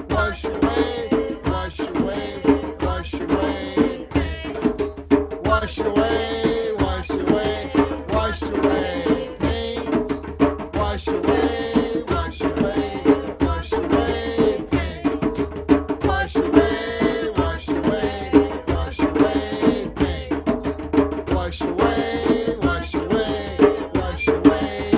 Wash away, wash away, wash away pain. Wash away, wash away, wash away pain. Wash away, wash away, wash away pain. Wash away, wash away, wash away pain. Wash away, wash away, wash away pain. Wash away, wash away, wash away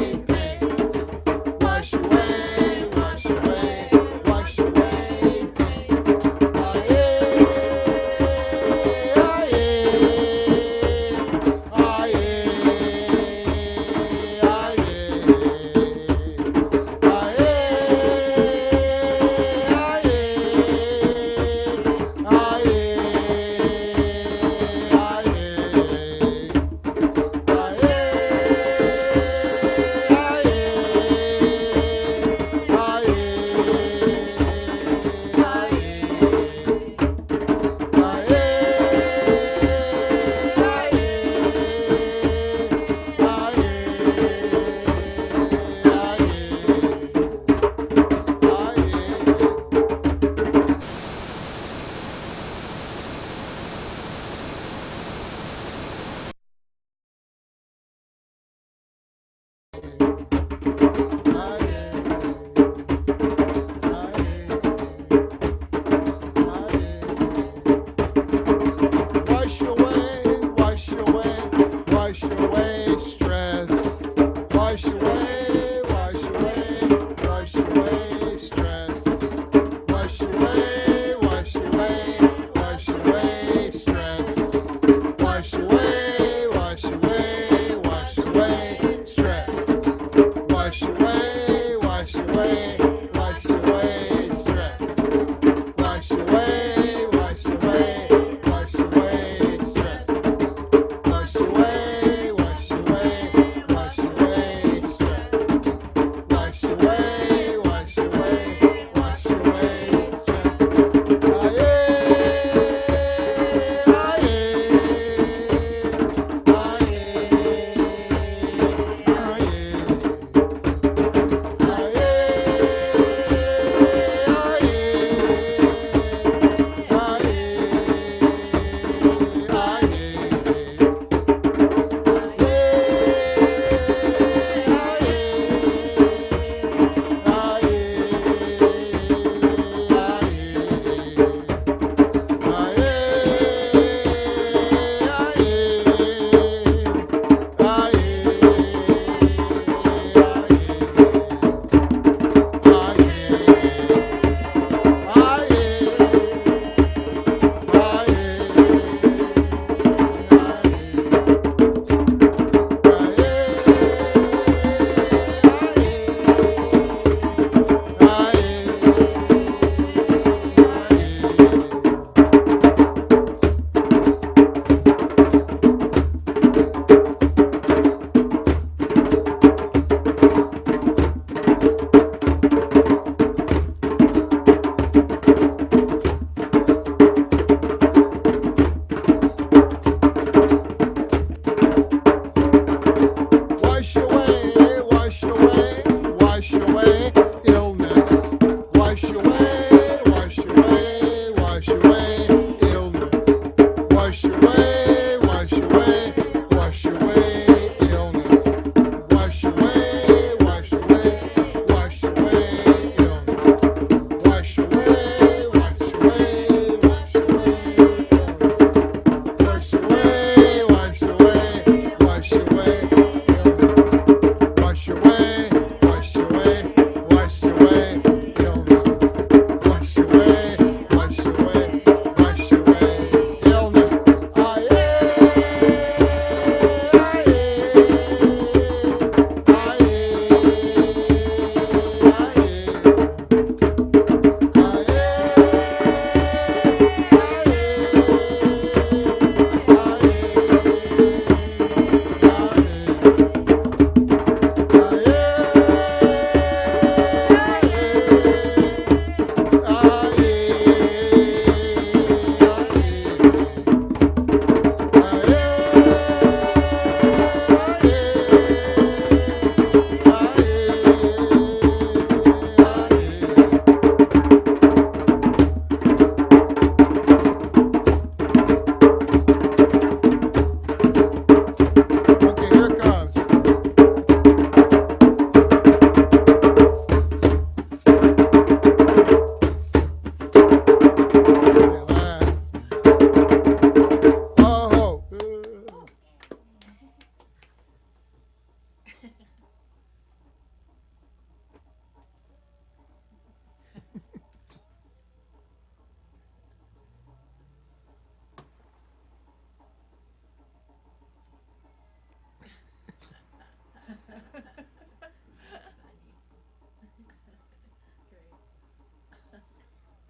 pain. Wash away, wash away, wash away stress. Wash away, wash away, wash away stress.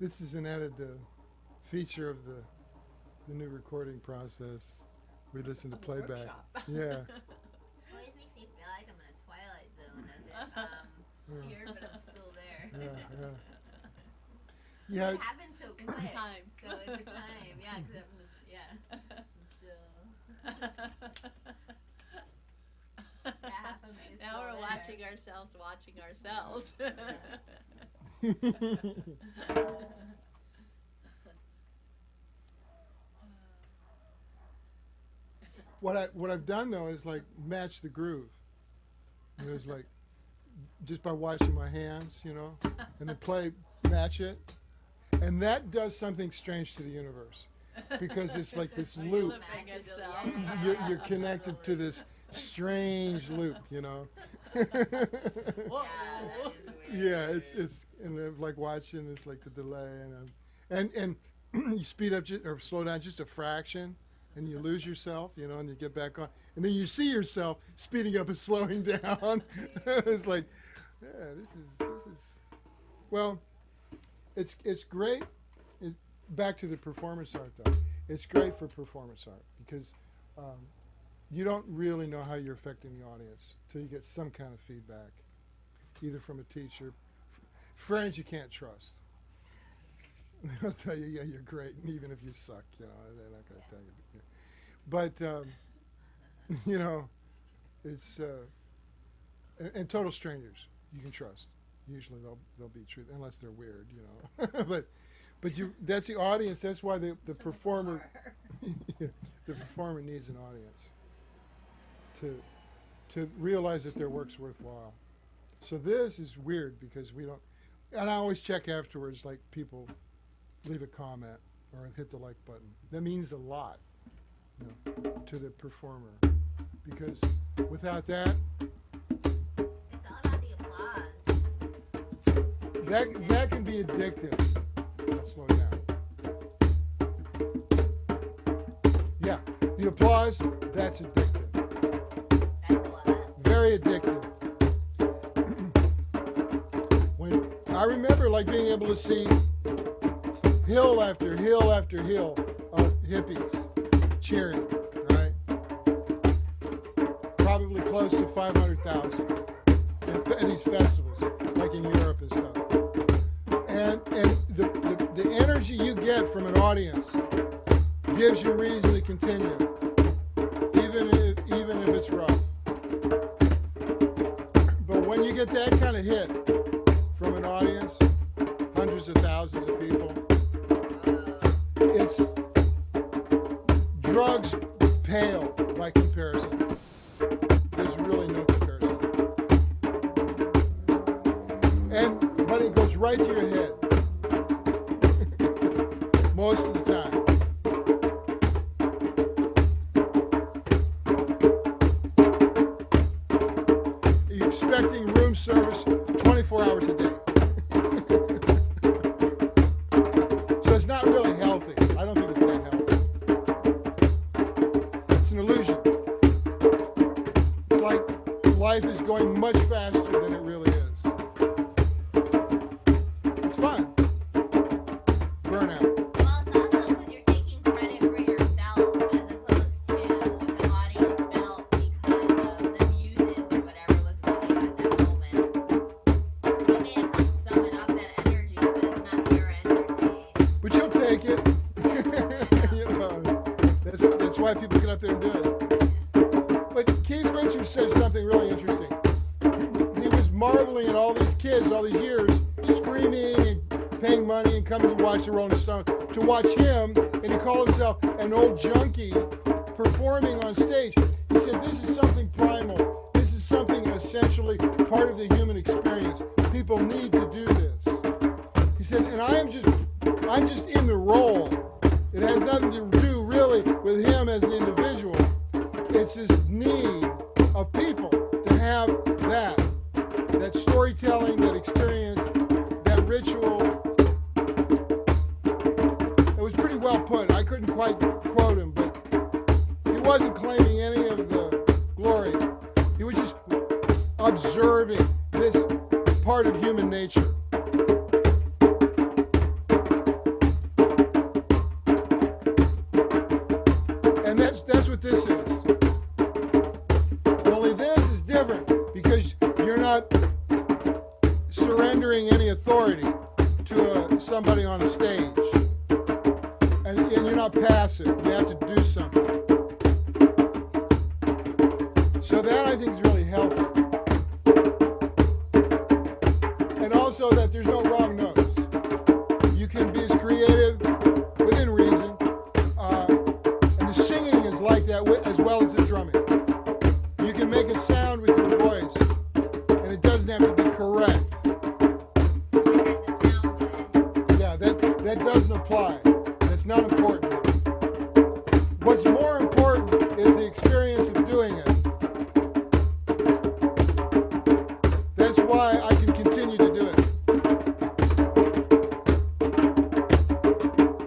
This is an added feature of the new recording process. We listen to playback. Workshop. Yeah. Always makes me feel like I'm in a Twilight Zone, as if Yeah. here, but I'm still there. Yeah. It happens so It's quick. a time. So it's a time, yeah. 'Cause I'm yeah. So half of me is Now still we're there. watching ourselves. What I've done though is like match the groove. And it was like just by watching my hands, you know, and then match it, and that does something strange to the universe because it's like this loop. Looping Matches the- itself. You're connected to this strange loop, you know. Whoa. Yeah, that is weird. Yeah, it's and then like watching, it's like the delay and you speed up or slow down just a fraction, and you lose yourself, you know, and you get back on, and then you see yourself speeding up and slowing down. It's like, yeah, this is well, it's great. Back to the performance art though, it's great for performance art because you don't really know how you're affecting the audience till you get some kind of feedback, either from a teacher, friends you can't trust. They'll tell you, yeah, you're great, and even if you suck, you know, they're not going to tell you. But you know, it's and total strangers you can trust. Usually they'll be true unless they're weird, you know. but that's the audience. That's why the performer the performer needs an audience to realize that their work's worthwhile. So this is weird because we don't, and I always check afterwards, like people leave a comment or hit the like button. That means a lot, you know, to the performer, because without that, It's all about the applause. that can be addictive. I'll slow down. Yeah, the applause, that's addictive. That's what. Very addictive. When I remember like being able to see hill after hill after hill of hippies cheering, right? Probably close to 500,000 at these festivals, like in Europe and stuff. And the energy you get from an audience gives you reason to continue, even if it's rough. But when you get that kind of hit from an audience, hundreds of thousands of people, it's drugs pale by comparison. There's really no comparison. But it goes right to your head. Most of the time. You're expecting room service 24 hours a day. So it's not really healthy. I don't think it's that healthy. It's an illusion. It's like life is going much faster than it really is. It's fun. Burnout. Well, it's also because you're taking credit for yourself as opposed to what the audience felt because of the muses or whatever was going on at that moment. You may have helped summon up that energy, but it's not your energy. But you'll take it. You know, that's why people get up there and do it. But Keith Richards said something really interesting. He was marveling at all these kids all these years screaming and paying money and coming to watch the Rolling Stones, to watch him, and he called himself an old junkie performing on stage. He said, this is something primal. This is something essentially part of the human experience. People need to do this. He said, and I'm just in the role. It has nothing to do really with him as an individual. It's this need of people to have that storytelling, that experience, that ritual. It was pretty well put. I couldn't quite quote him, but he wasn't claiming any of the glory. He was just observing this part of human nature. not surrendering any authority to somebody on a stage. And you're not passive. You have to do something. So that I think is really healthy. And also that there's no wrong notes. You can be as creative within reason. And the singing is like that as well as the drumming. You can make a sound with your voice, and it doesn't have to be correct. It has to sound good. Yeah, that doesn't apply. That's not important. What's more important is the experience of doing it. That's why I can continue to do it.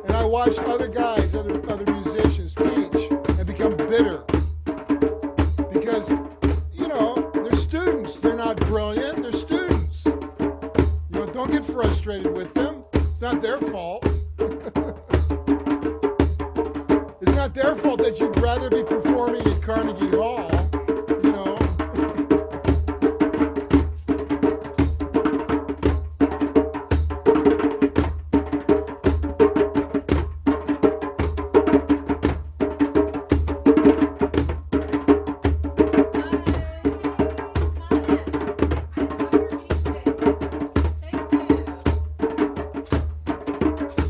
And I watch other guys, other musicians teach and become bitter. Because, you know, they're students. They're not brilliant. They're students. You know, don't get frustrated with them. It's not their fault. It's not their fault that you'd rather be performing at Carnegie Hall, you know. Thank you.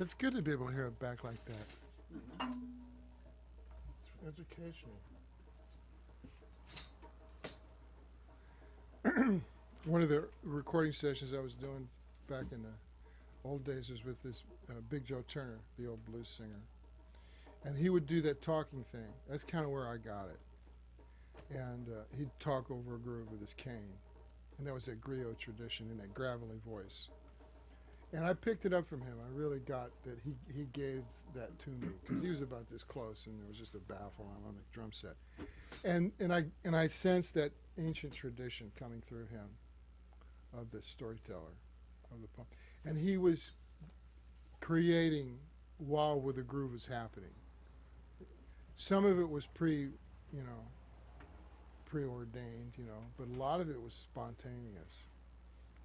It's good to be able to hear it back like that. It's educational. One of the recording sessions I was doing back in the old days was with this Big Joe Turner, the old blues singer. And he would do that talking thing. That's kind of where I got it. And he'd talk over a groove with his cane. And that was that griot tradition in that gravelly voice. And I picked it up from him. I really got that he gave that to me because he was about this close, and there was just a baffle on the drum set. And I sensed that ancient tradition coming through him of the storyteller, of the poem. And he was creating while the groove was happening. Some of it was preordained, but a lot of it was spontaneous.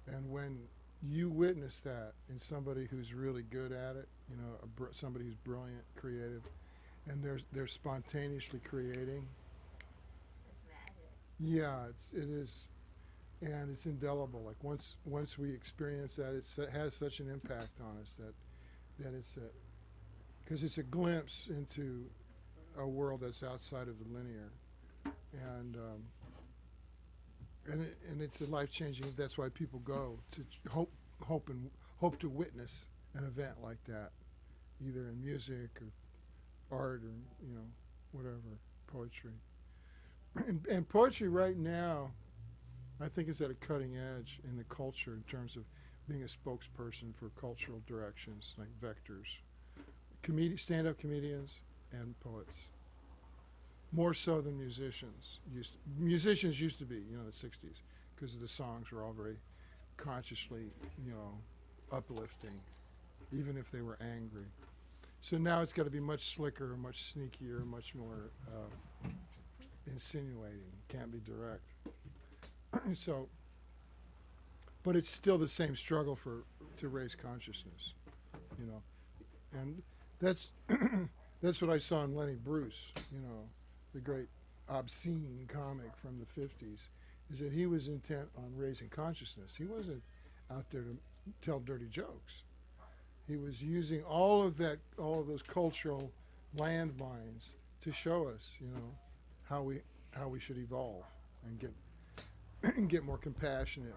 And when you witness that in somebody who's really good at it, somebody who's brilliant, creative, and they're spontaneously creating. It's magic. Yeah, it is, and it's indelible. Like once we experience that, it has such an impact on us that it's because it's a glimpse into a world that's outside of the linear, and it's a life-changing. That's why people go to hope to witness an event like that, either in music or art or whatever, poetry. And poetry right now, I think, is at a cutting edge in the culture in terms of being a spokesperson for cultural directions like vectors. Stand-up comedians and poets. More so than musicians. Musicians used to be, the 60s, because the songs were all very consciously, uplifting, even if they were angry. So now it's got to be much slicker, much sneakier, much more insinuating. Can't be direct. So, but it's still the same struggle to raise consciousness, and that's that's what I saw in Lenny Bruce, the great obscene comic from the 50s, is that he was intent on raising consciousness. He wasn't out there to tell dirty jokes. He was using all of those cultural landmines to show us, how we should evolve and get more compassionate.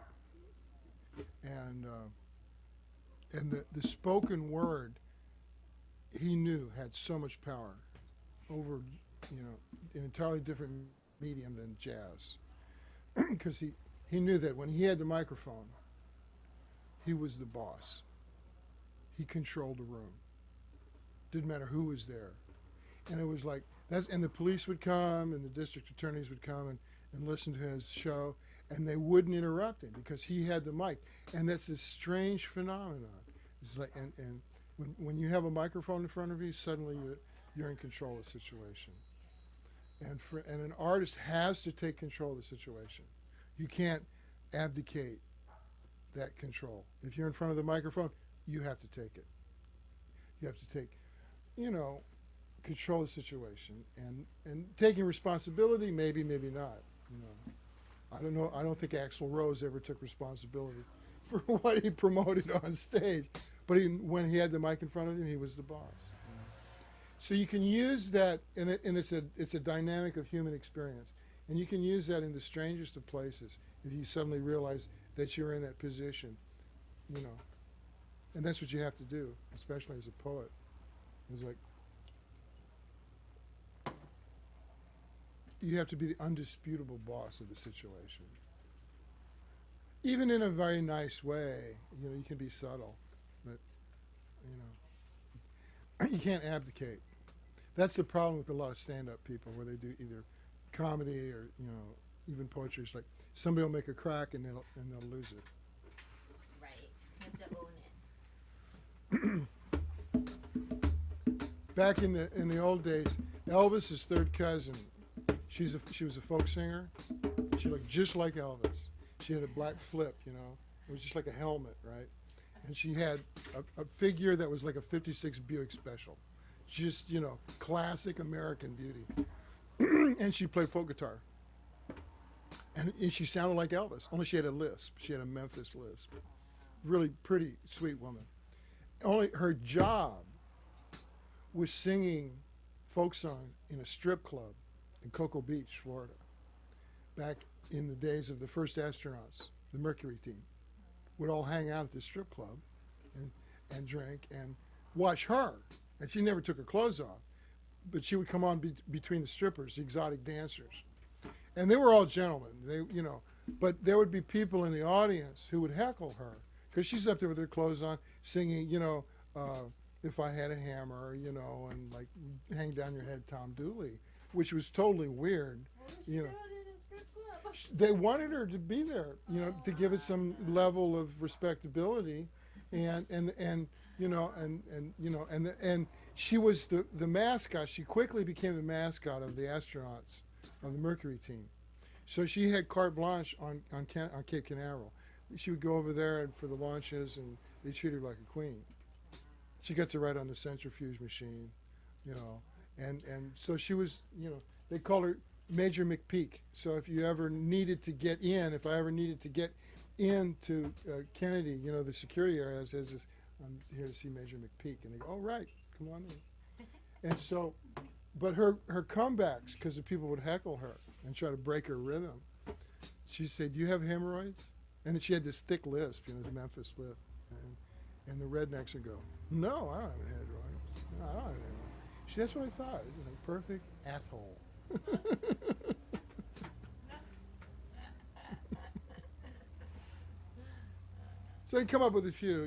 And the spoken word, he knew, had so much power over, an entirely different medium than jazz. Because he knew that when he had the microphone, he was the boss. He controlled the room. Didn't matter who was there. And it was like, and the police would come and the district attorneys would come and listen to his show, and they wouldn't interrupt him because he had the mic. And that's this strange phenomenon. It's like, and when you have a microphone in front of you, suddenly you're in control of the situation. And an artist has to take control of the situation. You can't abdicate that control. If you're in front of the microphone, you have to take it. You have to take, control of the situation and taking responsibility, maybe not. I don't know. I don't think Axl Rose ever took responsibility for what he promoted on stage, but when he had the mic in front of him, he was the boss. So you can use that, and it's a dynamic of human experience, and you can use that in the strangest of places if you suddenly realize that you're in that position, and that's what you have to do, especially as a poet. It's like you have to be the undisputable boss of the situation. Even in a very nice way, you can be subtle, but, you can't abdicate. That's the problem with a lot of stand-up people where they do either comedy or, even poetry. It's like somebody will make a crack and they'll lose it. Right. You have to own it. Back in the old days, Elvis's third cousin, she was a folk singer. She looked just like Elvis. She had a black flip, it was just like a helmet, right? And she had a figure that was like a '56 Buick Special, just classic American beauty. And she played folk guitar. And she sounded like Elvis, only she had a lisp. She had a Memphis lisp. Really pretty, sweet woman. only her job was singing folk song in a strip club in Cocoa Beach, Florida, back in the days of the first astronauts, the Mercury team, would all hang out at this strip club and drink and watch her. And she never took her clothes off, but she would come on between the strippers, the exotic dancers. And they were all gentlemen, but there would be people in the audience who would heckle her because she's up there with her clothes on singing, If I Had a Hammer, and like Hang Down Your Head, Tom Dooley, which was totally weird. What was she doing in a strip club? They wanted her to be there, to give it some level of respectability, and she was the mascot. She quickly became the mascot of the astronauts of the Mercury team. So she had carte blanche on Cape Canaveral. She would go over there for the launches, and they treated her like a queen. She got to ride on the centrifuge machine, and so she was, they called her Major McPeak. So if you ever needed to get in, if I ever needed to get into Kennedy, the security area says, I'm here to see Major McPeak. And they go, oh, right, come on in. And so, but her comebacks, because the people would heckle her and try to break her rhythm, she'd say, do you have hemorrhoids? And then she had this thick lisp, the Memphis lisp. And the rednecks would go, no, I don't have hemorrhoids. No, I don't have hemorrhoids. That's what I thought. Perfect asshole. So you come up with a few,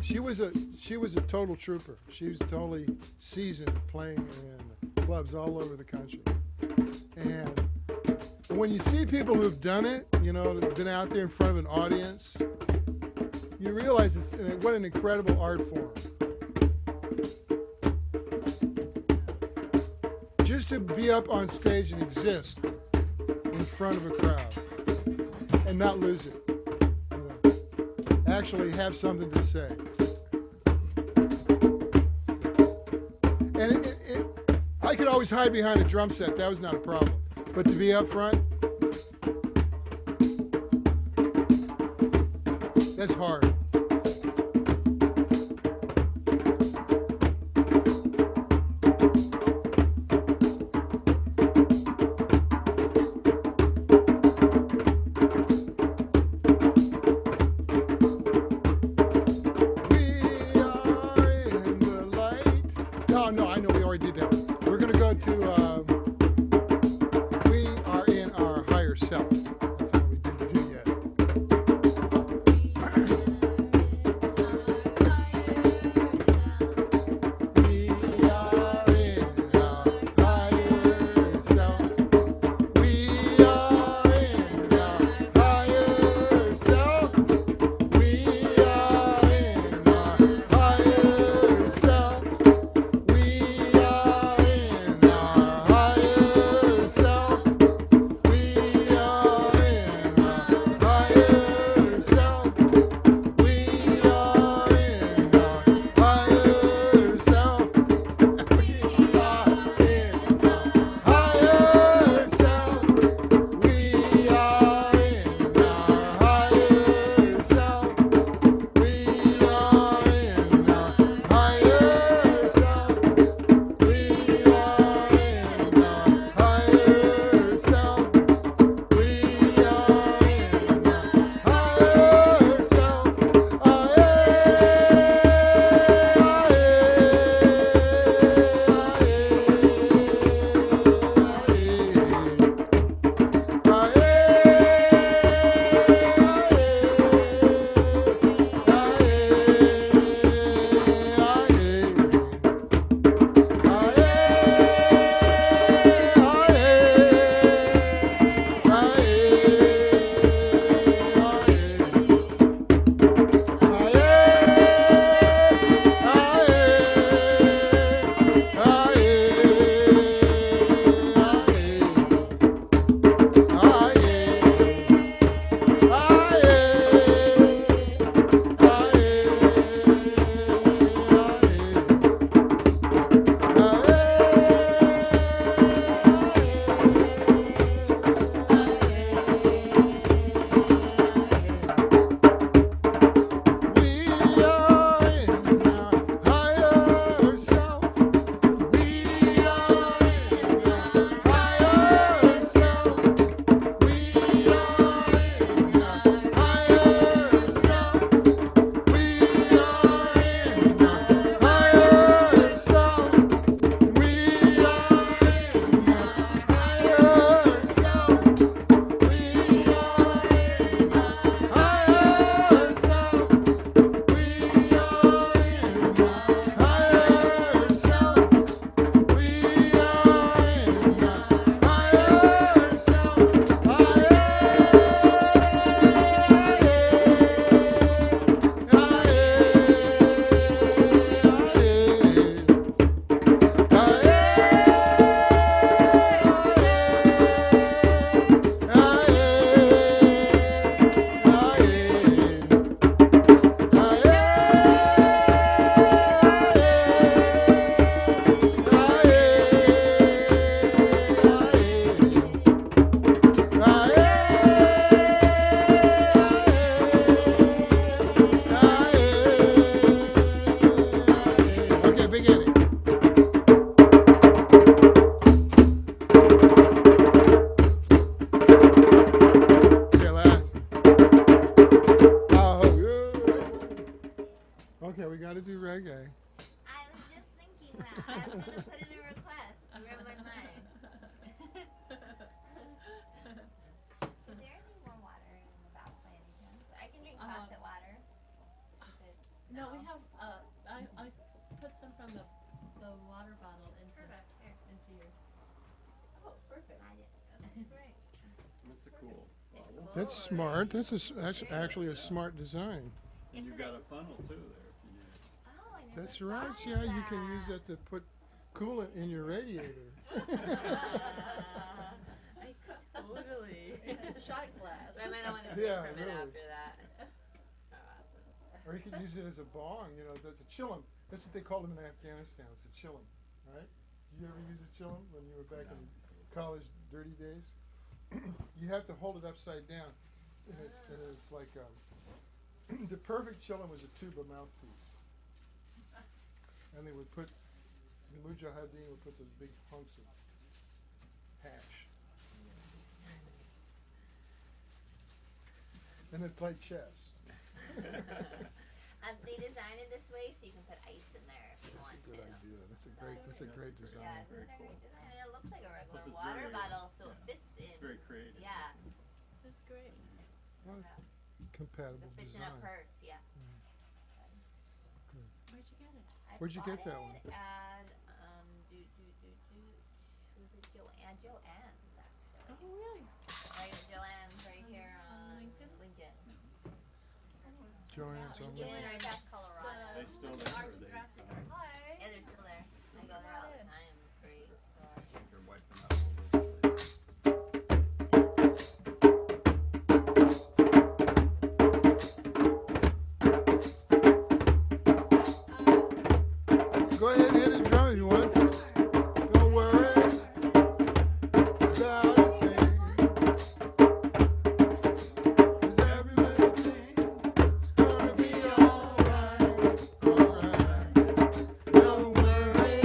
She was a total trooper. She was totally seasoned playing in clubs all over the country. And when you see people who've done it, who've been out there in front of an audience, you realize what an incredible art form. Just to be up on stage and exist in front of a crowd and not lose it. Actually have something to say. And I could always hide behind a drum set. That was not a problem. But to be up front, that's hard. That's a cool model. That's Cool, smart. That's Very actually a cool. smart design. Yeah, And you've 'cause got a funnel too there if you need it. Oh, I never That's right. thought Yeah, of you can use that to put coolant in your radiator. Totally. Shot glass. I might not want to Yeah, permit really. after that. Or you could use it as a bong. You know, that's a chillum. That's what they called them in Afghanistan. It's a chillum, right? Did you ever use a chillum when you were back in college dirty days? You have to hold it upside down, and it's like the perfect chillum was a tuba mouthpiece, and they would put the mujahideen would put those big hunks of hash, and then play chess. They designed it this way so you can put ice in there if you want That's a good to. idea. That's a great design. Yeah, it's a Very very cool. design. And it looks like a regular it's water very, bottle, so it fits in. It's very creative. Yeah, That's great. Well, yeah. it's compatible It fits in a design. purse. Yeah. Where'd you get it? I Where'd you get bought that one? it At was it Joann's actually? Oh, really? Right, Joann's right On- here on on LinkedIn? LinkedIn. Joanne's on Lincoln, there. right past Colorado. They still Arts there, or and they, crafts store. Hi. Yeah, they're still there. I go there all the time. It's great. they're wiping out all those places. Go ahead and hit a drum if you want. Don't worry about a thing. 'Cause everything's gonna be alright, alright. Don't worry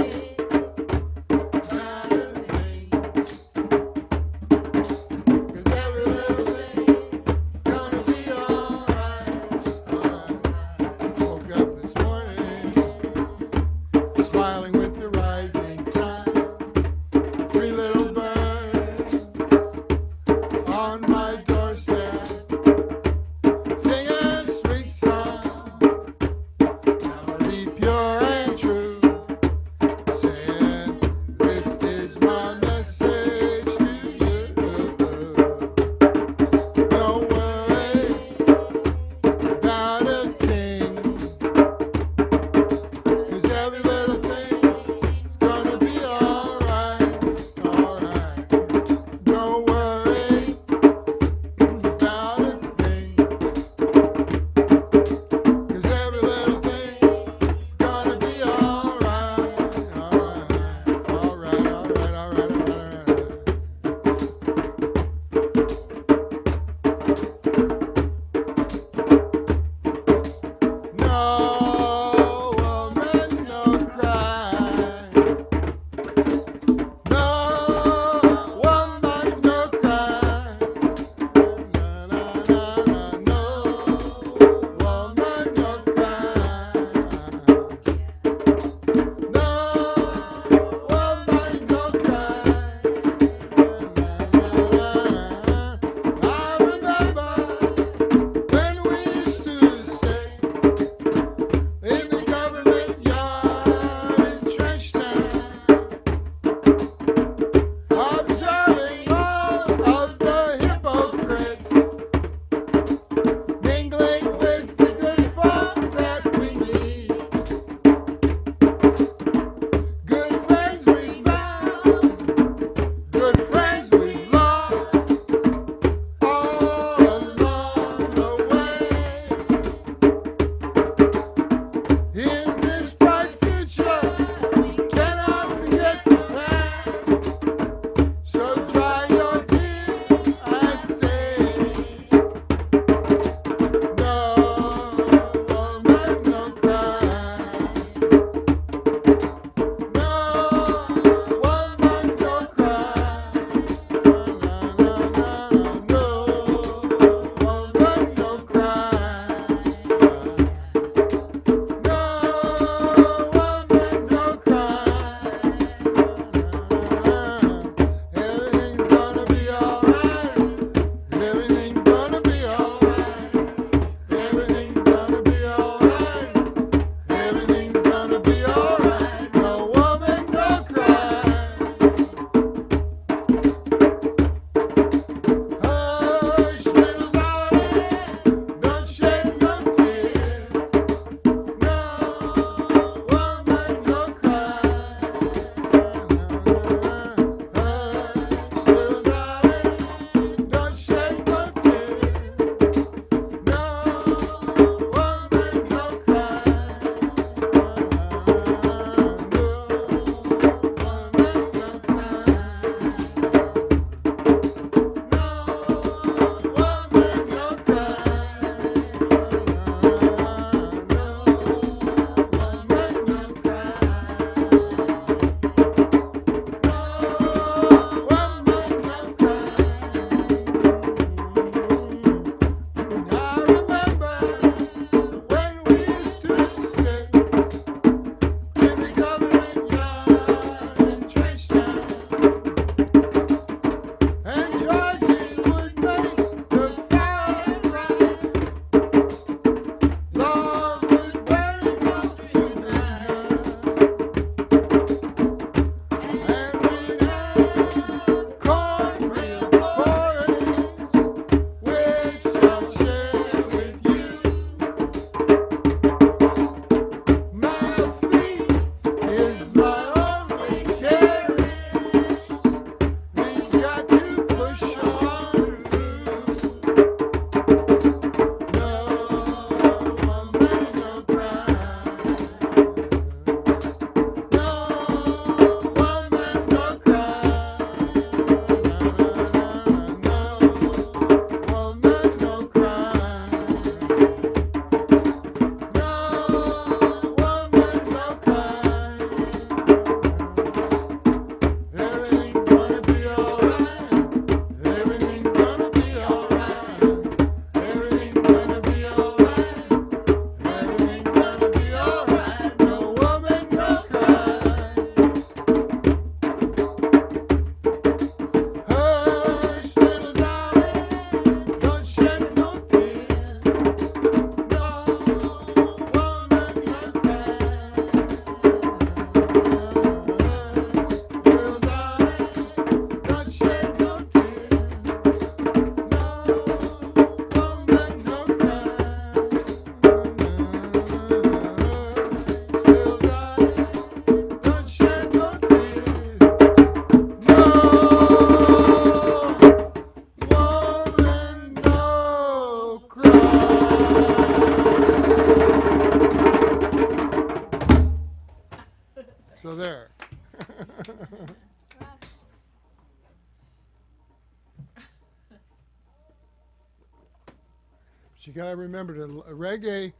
But you got to remember to reggae,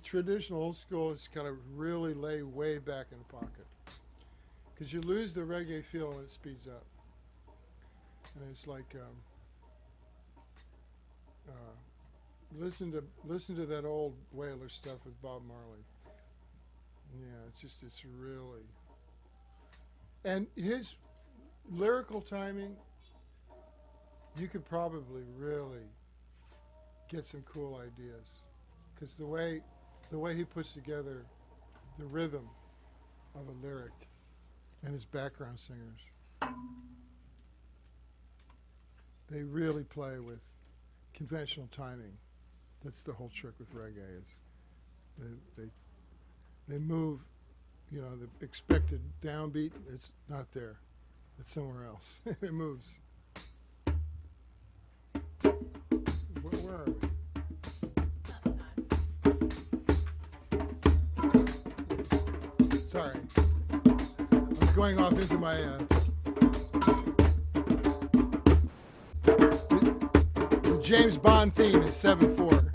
traditional old school, is kind of really lay way back in the pocket. Because you lose the reggae feel when it speeds up. And it's like, listen to that old Whaler stuff with Bob Marley. Yeah, it's really, and his lyrical timing, you could probably really get some cool ideas, because the way he puts together the rhythm of a lyric and his background singers, they really play with conventional timing. That's the whole trick with reggae, is they move, you know, the expected downbeat, it's not there. It's somewhere else. It moves. Where are we? Sorry. I was going off into my the James Bond theme is 7/4.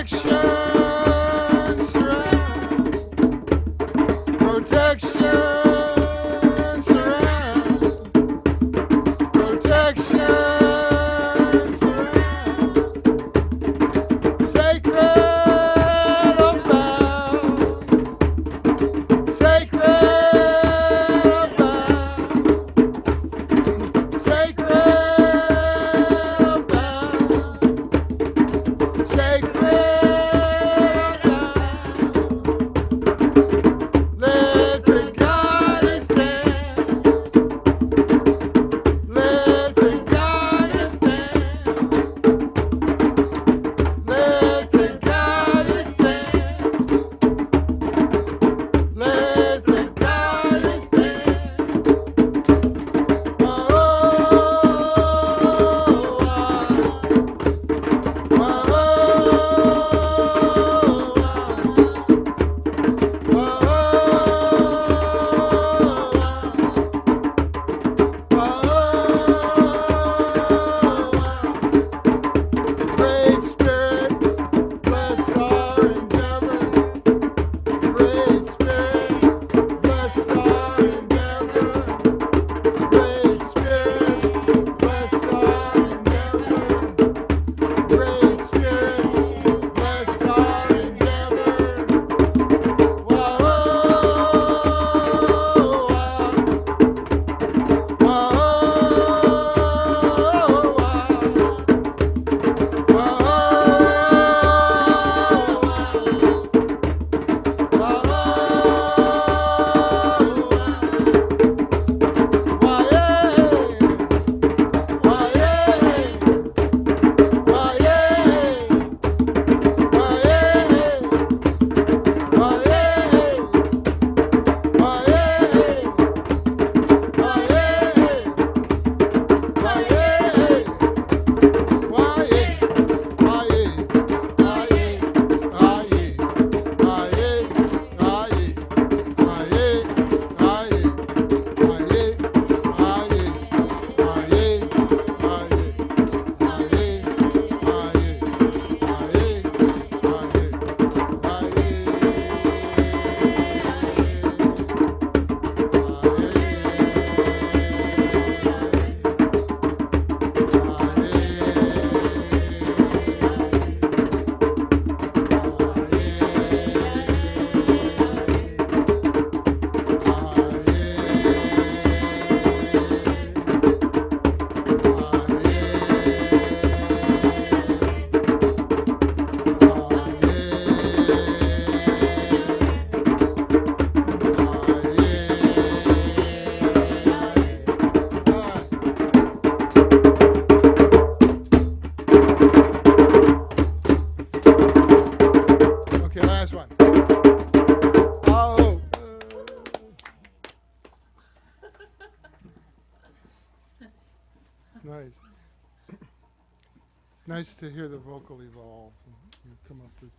Protection surrounds. Protection surrounds. Protection surrounds. Sacred abound. Sacred abound. Sacred abound. Sacred abound. Let the goddess dance. Let the goddess dance. Let the goddess dance. Let the goddess dance. Oh, Great Spirit, bless our endeavor. Great Spirit, bless our endeavor. Great Spirit, bless our endeavor. Great Spirit, bless our endeavor. Whoa, Okay, last one. Oh. Nice. It's nice to hear the vocal evolve and come up with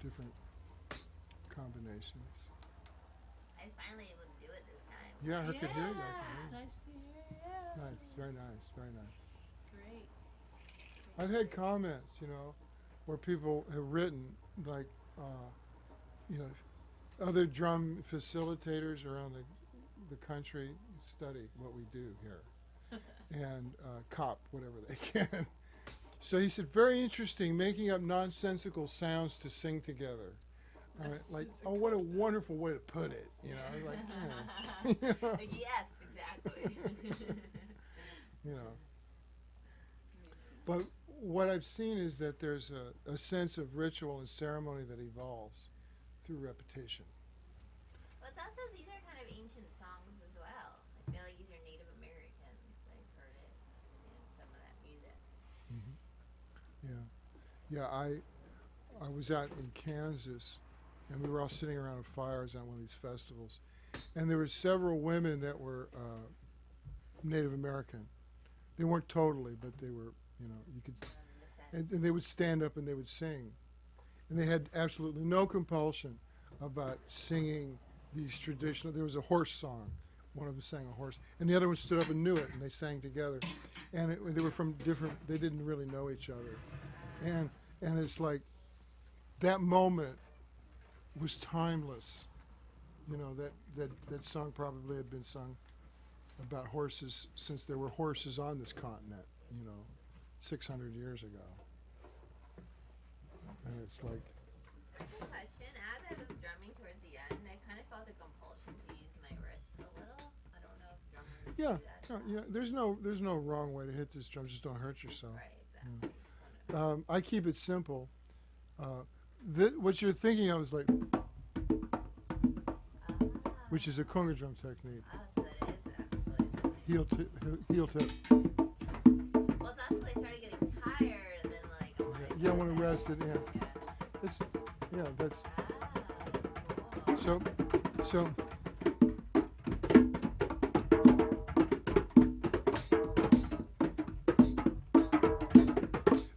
different combinations. I was finally able to do it this time. Yeah, I could hear you. I could hear you. Nice to hear. Yeah. Nice, very nice, very nice. Great. I've had comments, where people have written, like, other drum facilitators around the country study what we do here and cop whatever they can. So he said, very interesting, making up nonsensical sounds to sing together. Like, oh, what a wonderful way to put it, I was like, Yes, exactly. But what I've seen is that there's a sense of ritual and ceremony that evolves through repetition. But it's also, these are kind of ancient songs as well. I feel like these are Native Americans. I've heard it in some of that music. Yeah, I was out in Kansas, and we were all sitting around fires on one of these festivals, and there were several women that were Native American. They weren't totally, but they were, you could, and they would stand up and they would sing, and they had absolutely no compulsion about singing these traditional. There was a horse song. One of them sang a horse, and the other one stood up and knew it, and they sang together. And they were from different. They didn't really know each other, and it's like that moment was timeless. You know, that song probably had been sung about horses since there were horses on this continent, you know, 600 years ago. And it's like, Question: as I was drumming towards the end, I kind of felt a compulsion to use my wrist a little. I don't know if drummers yeah, do that. yeah, there's no wrong way to hit this drum, just don't hurt yourself. Right, exactly. Just wanna- I keep it simple. What you're thinking of is like, which is a conga drum technique. So that is actually. Heel tip. Well, it's also I started getting tired, and then like I'm like. Yeah, when it rested, yeah. Yeah. It's, yeah, that's Cool. so.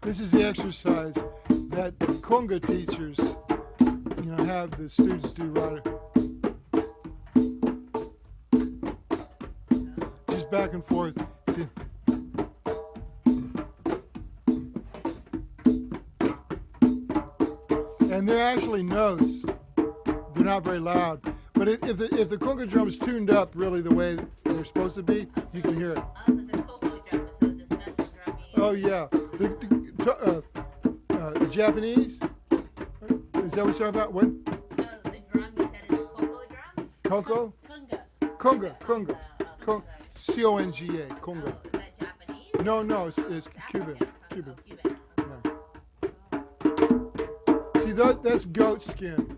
This is the exercise that the conga teachers, you know, have the students do right. Just back and forth. And they're actually notes. They're not very loud. But if the conga drum's tuned up really the way they're supposed to be, you can hear it. Oh, so it's a Kofu drum, so it's a special drumming. Oh yeah, the Japanese. Is that what you're talking about? What? No, the drum you said is Koko drum? Coco? Kunga. Conga. Conga. Conga. Oh, Conga. Conga. is that Japanese? No, no, it's African. Cuban. Oh, Cuban. Cuban. See, that's goat skin,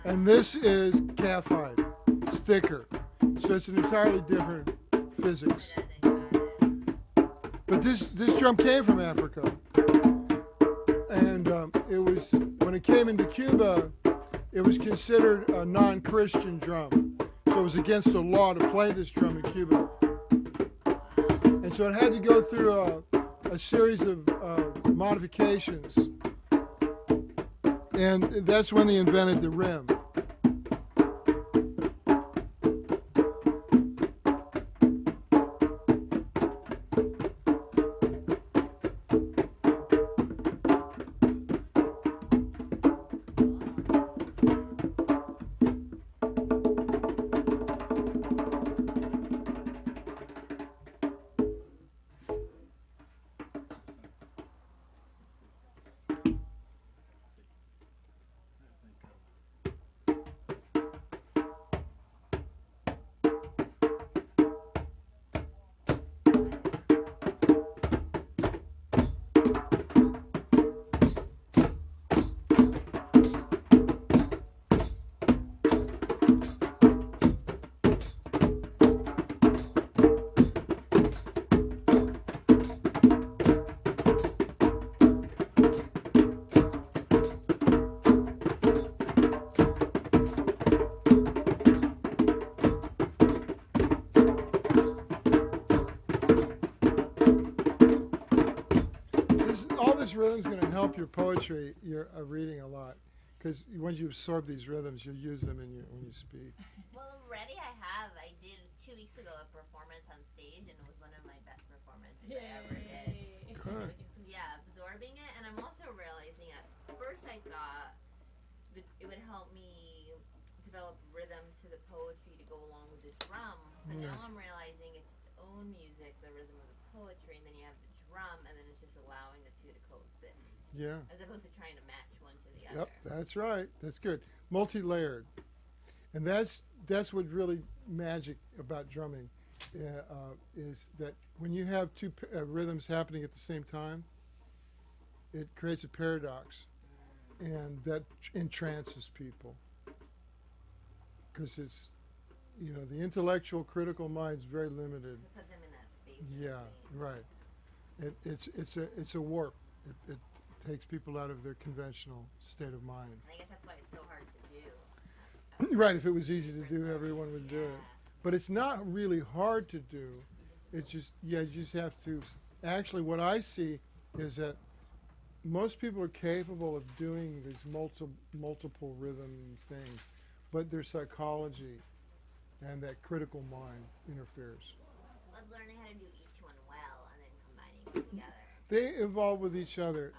and this is calf hide. It's thicker, so it's an entirely different physics. But this drum came from Africa, and it was when it came into Cuba, it was considered a non-Christian drum, so it was against the law to play this drum in Cuba, and so it had to go through a series of modifications, and that's when they invented the rim. This rhythm's going to help your poetry, your reading a lot, because when you absorb these rhythms, you'll use them when you speak. Well, already I did 2 weeks ago a performance on stage, and it was one of my best performances I ever did. Yay. Good. Yeah, absorbing it, and I'm also realizing at first I thought that it would help me develop rhythms to the poetry to go along with this drum, but Yeah. now I'm realizing it's its own music, the rhythm of the poetry, and then you have the drum, and then it's just allowing the two to coexist, Yeah. as opposed to trying to match one to the Yep, other. that's right. That's good. Multi-layered, and that's what's really magic about drumming, is that when you have two rhythms happening at the same time, it creates a paradox, and that entrances people, because it's, you know, the intellectual, critical mind is very limited. It puts them in that space. Yeah, between. right. It's a warp. It takes people out of their conventional state of mind. And I guess that's why it's so hard to do. Right, if it was easy to do, everyone would do it. But it's not really hard to do. It's just, you just have to, actually what I see is that most people are capable of doing these multiple rhythm things, but their psychology and that critical mind interferes. Love learning how to do each one well and then combining them together. They evolve with each other.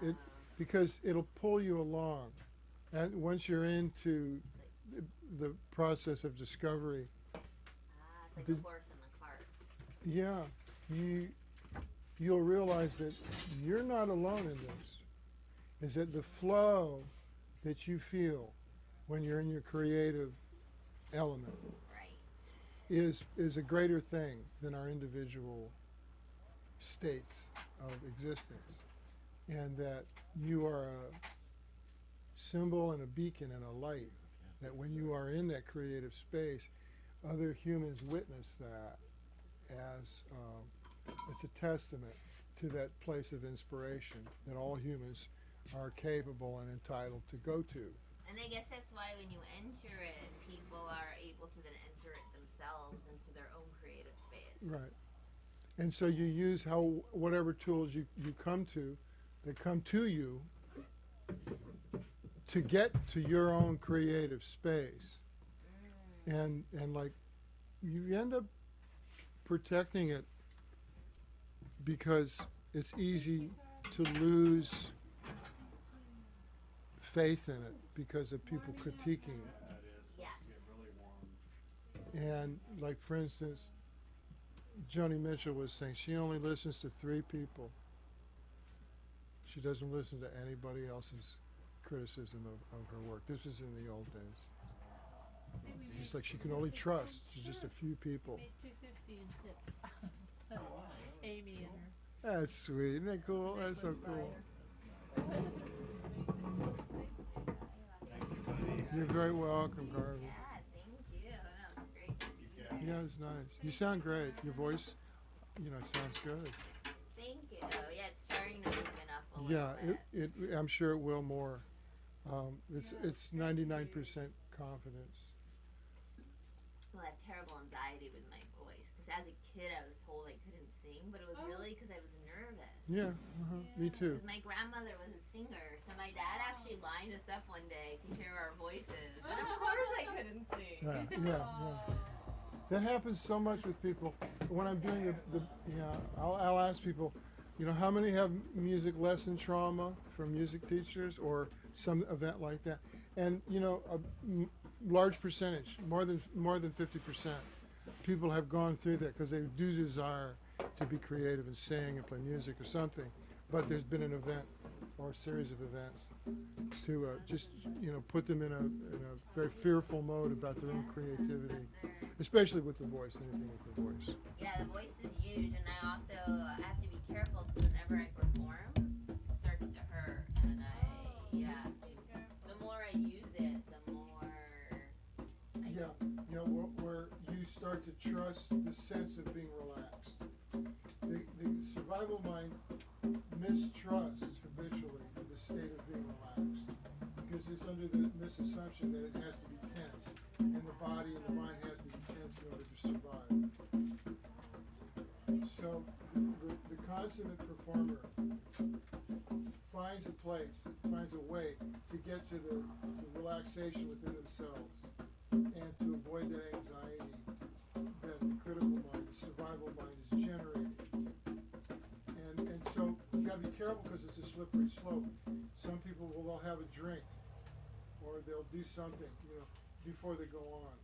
because it'll pull you along. And once you're into the process of discovery, It's like Did- a horse in the cart. yeah, you'll realize that you're not alone in this. Is that the flow that you feel when you're in your creative element Right. is a greater thing than our individual states of existence, and that you are a symbol and a beacon and a light, that when you are in that creative space, other humans witness that as it's a testament to that place of inspiration that all humans are capable and entitled to go to. And I guess that's why when you enter it, people are able to then enter it themselves into their own creative space. Right. And so you use whatever tools you come to, that come to you, to get to your own creative space. And like, you end up protecting it because it's easy to lose faith in it because of people critiquing it. That is, Yes. get really warm. And like, for instance, Joni Mitchell was saying she only listens to 3 people. She doesn't listen to anybody else's criticism of her work. This is in the old days. It's like she can only trust just a few people. Made 250 and tips. Amy and her. That's sweet. Isn't that cool? That's so cool. You're very welcome, Garvey. Yeah, thank you. That was great. Yeah, it's nice. You sound great. Your voice, sounds good. Thank you. Yeah, it's starting to open up a Yeah, little bit. I'm sure it will more. It's 99% confidence. Well, I have terrible anxiety with my voice because as a kid I was told I couldn't sing, but it was really because I was nervous. Yeah, me too. 'Cause my grandmother was a singer, so my dad actually lined us up one day to hear our voices, and of course I couldn't sing. Yeah. That happens so much with people. When I'm doing I'll ask people, how many have music lesson trauma from music teachers or some event like that? And a large percentage, more than 50%, people have gone through that because they do desire to be creative and sing and play music or something, but there's been an event or a series of events to just put them in a very fearful mode about their own creativity, especially with the voice, anything with the voice. Yeah, the voice is huge, and I also have to be careful because whenever I perform, it starts to hurt, and the more I use it, the more I Where you start to trust the sense of being relaxed. The survival mind mistrusts habitually the state of being relaxed because it's under the misassumption that it has to be tense, and the body and the mind has to be tense in order to survive. So the consummate performer finds a way to get to the relaxation within themselves and to avoid that anxiety that the critical mind, the survival mind is generating. And so you gotta be careful because it's a slippery slope. Some people they'll have a drink or they'll do something, before they go on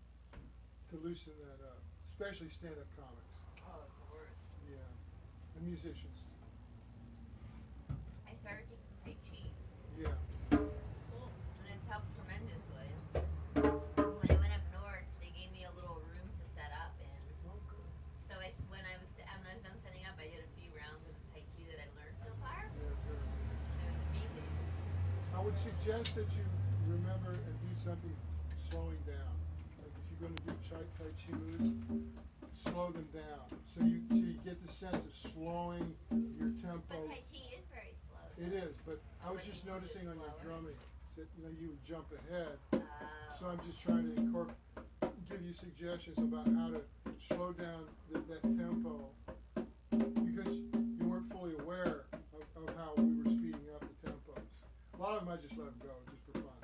to loosen that up, especially stand-up comics. oh, it's the worst. Yeah, and musicians. I started taking Tai Chi, Yeah. and it's helped tremendously. When I went up north, they gave me a little room to set up in. So when I was done setting up, I did a few rounds of Tai Chi that I learned so far. So it was amazing. I would suggest that you remember and do something slowing down. Like if you're going to do Tai Chi moves, slow them down. So you get the sense of slowing your tempo. But Tai Chi is very slow. It is, but I was When just you move it noticing on your slower. drumming that you would jump ahead. Oh. So I'm just trying to give you suggestions about how to slow down that tempo because you weren't fully aware of how we were speeding up the tempos. A lot of them I just let them go just for fun.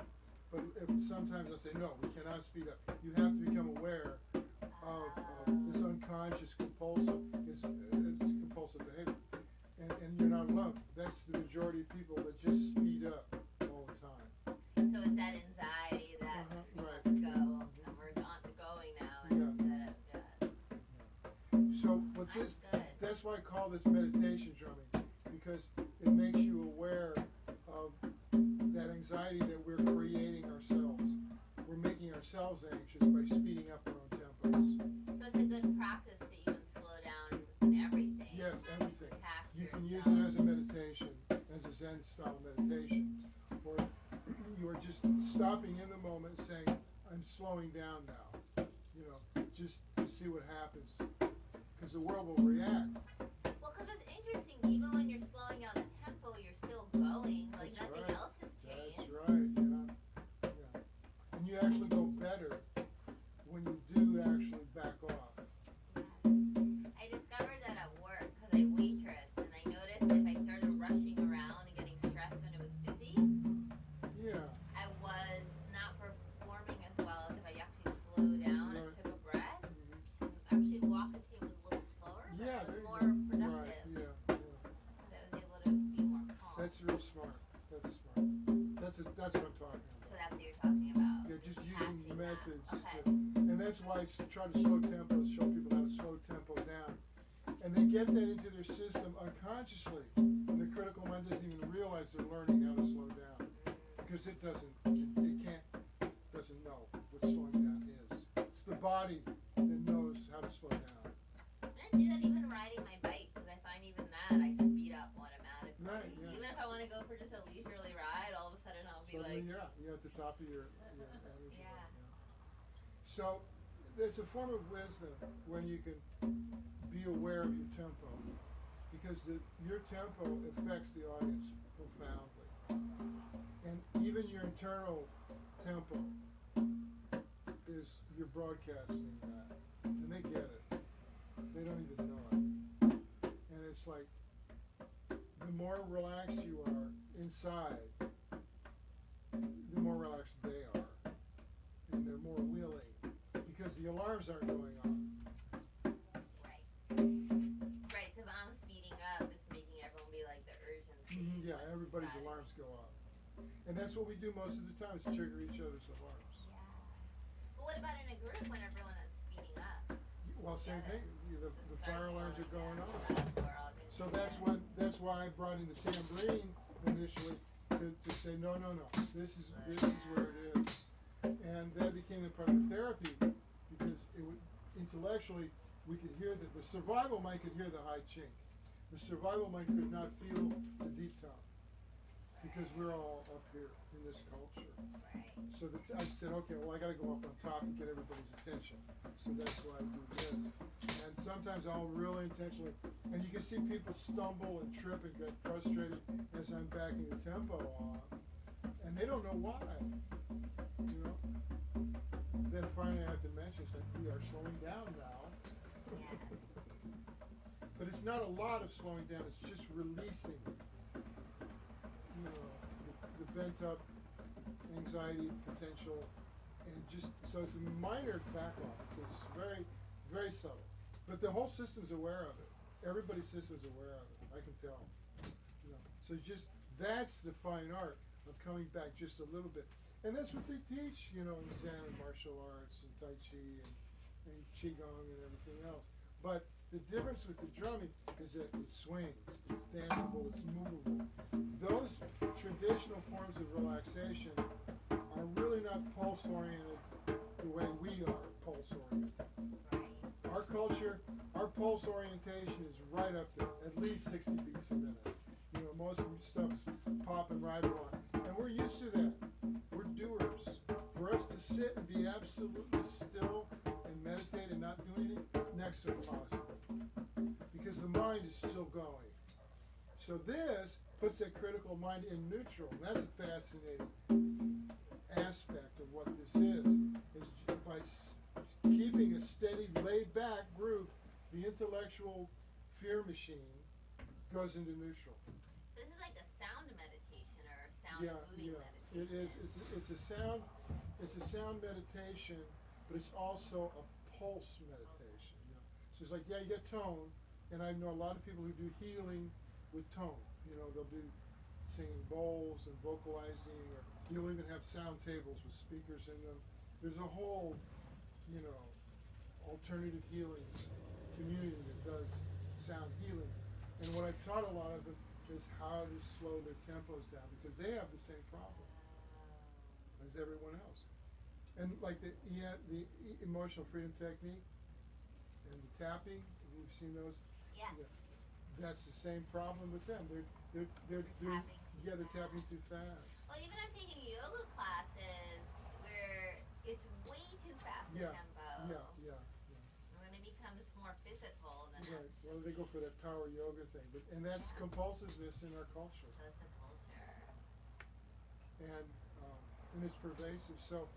But sometimes I say, no, we cannot speed up. You have to become aware of this unconscious compulsive behavior. And you're not alone. That's the majority of people that just speed call this meditation drumming because it makes you aware of that anxiety that we're creating ourselves. We're making ourselves anxious by speeding up our own tempos. So it's a good practice to even slow down in everything. Yes, everything. Tax You can use yourself. it as a meditation, as a Zen style meditation, or you are just stopping in the moment and saying, I'm slowing down now, you know, just to see what happens, because the world will react. Well, because it's interesting, even when you're slowing down the tempo, you're still going, like That's nothing right. else has changed. That's right, yeah, yeah. And you actually go better when you do actually back off. I discovered that at work because I waitress, and I noticed if I started rushing around and getting stressed when it was busy, Yeah, I was not performing as well as if I actually slowed down and Right. took a breath. mhm. Actually, walk the table a little slower, but Yeah, it there was you more go. productive Right, yeah, yeah. because I was able to be more calm. That's real smart. That's smart. That's what I'm talking So about. that's what you're talking about. Yeah, just using Patching that. methods Okay. and that's why I try to slow tempos, show people how to slow tempo down. And they get that into their system unconsciously. And the critical mind doesn't even realize they're learning how to slow down. Because it doesn't know what slowing down is. It's the body that knows how to slow down. And I do that even riding my bike because I find even that I speed up automatically. Right, yeah. Even if I want to go for just a leisurely ride, all of a sudden I'll be Suddenly, like, yeah, you're at the top of your energy. Yeah. So, it's a form of wisdom when you can be aware of your tempo. Because your tempo affects the audience profoundly. And even your internal tempo is, you're broadcasting that. And they get it. They don't even know it. And it's like, the more relaxed you are inside, the more relaxed they are. And they're more willing. Because the alarms aren't going off. right. Right, so if I'm speeding up, it's making everyone be like the urgency. Yeah, what's everybody's driving alarms me. go off. And that's what we do most of the time, is trigger each other's alarms. Yeah. But what about in a group when everyone is speeding up? Well, same thing, the fire alarms are going off. off. So that's why I brought in the tambourine initially, to say, no, this is where it is. And that became a part of the therapy, because it would, intellectually, we could hear that the survival mind could hear the high chink. The survival mind could not feel the deep tone, because we're all up here in this culture. Right. So I said, okay, well, I gotta go up on top to get everybody's attention. So that's why I do this. And sometimes I'll really intentionally, and you can see people stumble and trip and get frustrated as I'm backing the tempo on. And they don't know why, you know? Then finally I have to mention, it's like, we are slowing down now. Yeah. But it's not a lot of slowing down, it's just releasing, you know, the bent up anxiety potential, and just, so it's a minor back off, so it's very, very subtle. But the whole system's aware of it. Everybody's system's aware of it, I can tell. You know, so just, that's the fine art of coming back just a little bit. And that's what they teach, you know, in Zen and martial arts and Tai Chi and Qigong and everything else. But the difference with the drumming is that it swings, it's danceable, it's movable. Those traditional forms of relaxation are really not pulse-oriented the way we are pulse-oriented. Right. Our culture, our pulse orientation is right up there, at least 60 beats a minute. You know, most of the stuff is popping right along. And we're used to that. We're doers. For us to sit and be absolutely still and meditate and not do anything, next to impossible. Because the mind is still going. So this puts that critical mind in neutral. And that's a fascinating aspect of what this is by keeping a steady, laid-back group, the intellectual fear machine goes into neutral. This is like a sound meditation or a sound moving meditation. It is. It's a sound meditation, but it's also a pulse meditation. You know? So it's like, yeah, you get tone, and I know a lot of people who do healing with tone. You know, they'll do singing bowls and vocalizing, or you'll even have sound tables with speakers in them. There's a whole, you know, alternative healing community that does sound healing. And what I've taught a lot of them is how to slow their tempos down because they have the same problem as everyone else. And like the emotional freedom technique and the tapping, you've seen those? Yes. Yeah. That's the same problem with them. They're Tapping too yeah, they're tapping fast. too fast. Well, even I'm taking yoga classes where it's way too fast a Yeah, tempo. yeah. And then it becomes more physical than Right. Well, they go for that power yoga thing, and that's compulsiveness in our culture, so it's the culture. and it's pervasive. So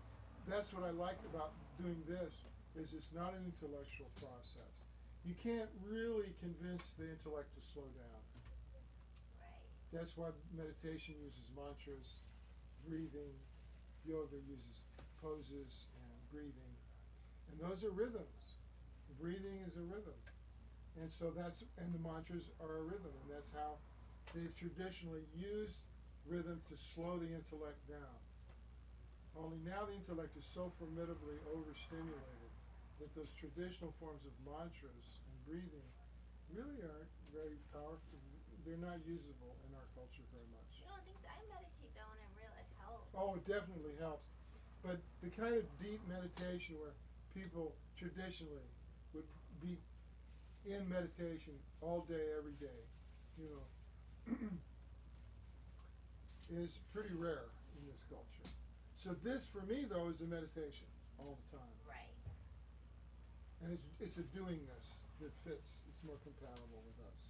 that's what I like about doing this is it's not an intellectual process. You can't really convince the intellect to slow down. Right. That's why meditation uses mantras, breathing, yoga uses poses and breathing, and those are rhythms. Breathing is a rhythm. And so and the mantras are a rhythm, and that's how they've traditionally used rhythm to slow the intellect down. Only now the intellect is so formidably overstimulated that those traditional forms of mantras and breathing really aren't very powerful. They're not usable in our culture very much. You don't think so? I meditate though, and it helps. Oh, it definitely helps. But the kind of deep meditation where people traditionally would be in meditation all day, every day, you know, is pretty rare in this culture. So this, for me, though, is a meditation all the time. Right. And it's a doingness that fits. It's more compatible with us.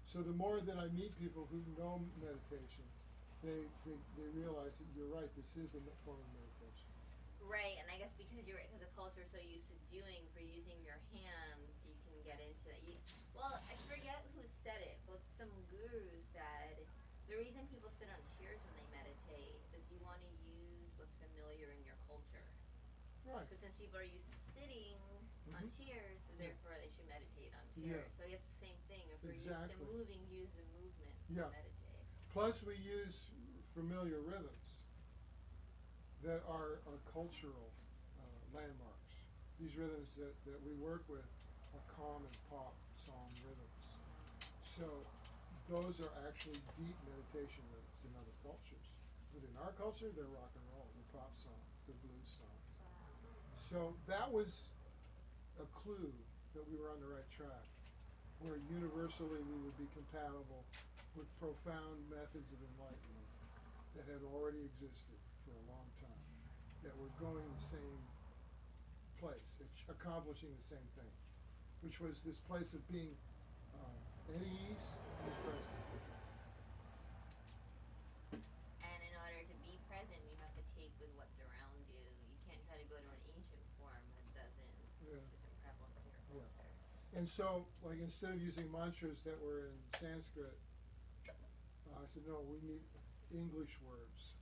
So the more that I meet people who know meditation, they realize that you're right. This is a form of meditation. Right, and I guess because the culture is so used to doing for using your hands, you can get into that. Well, I forget who said it, but some guru said the reason people sit on chairs when they meditate is you want to use what's familiar in your culture. Right. So since people are used to sitting on Mhm. chairs, so Yeah. therefore they should meditate on Yeah. chairs. So I guess the same thing. If we're used Exactly. to moving, use the movement Yeah. to meditate. Plus, we use familiar rhythms that are cultural landmarks. These rhythms that we work with are common pop song rhythms. So those are actually deep meditation rhythms in other cultures. But in our culture, they're rock and roll, the pop song, the blues song. So that was a clue that we were on the right track, where universally we would be compatible with profound methods of enlightenment that had already existed for a long time, that were going the same place, accomplishing the same thing, which was this place of being at ease and present. And in order to be present, you have to take with what's around you. You can't try to go to an ancient form that Yeah. isn't prevalent in your Yeah. culture. And so, like, instead of using mantras that were in Sanskrit, I said, no, we need English words.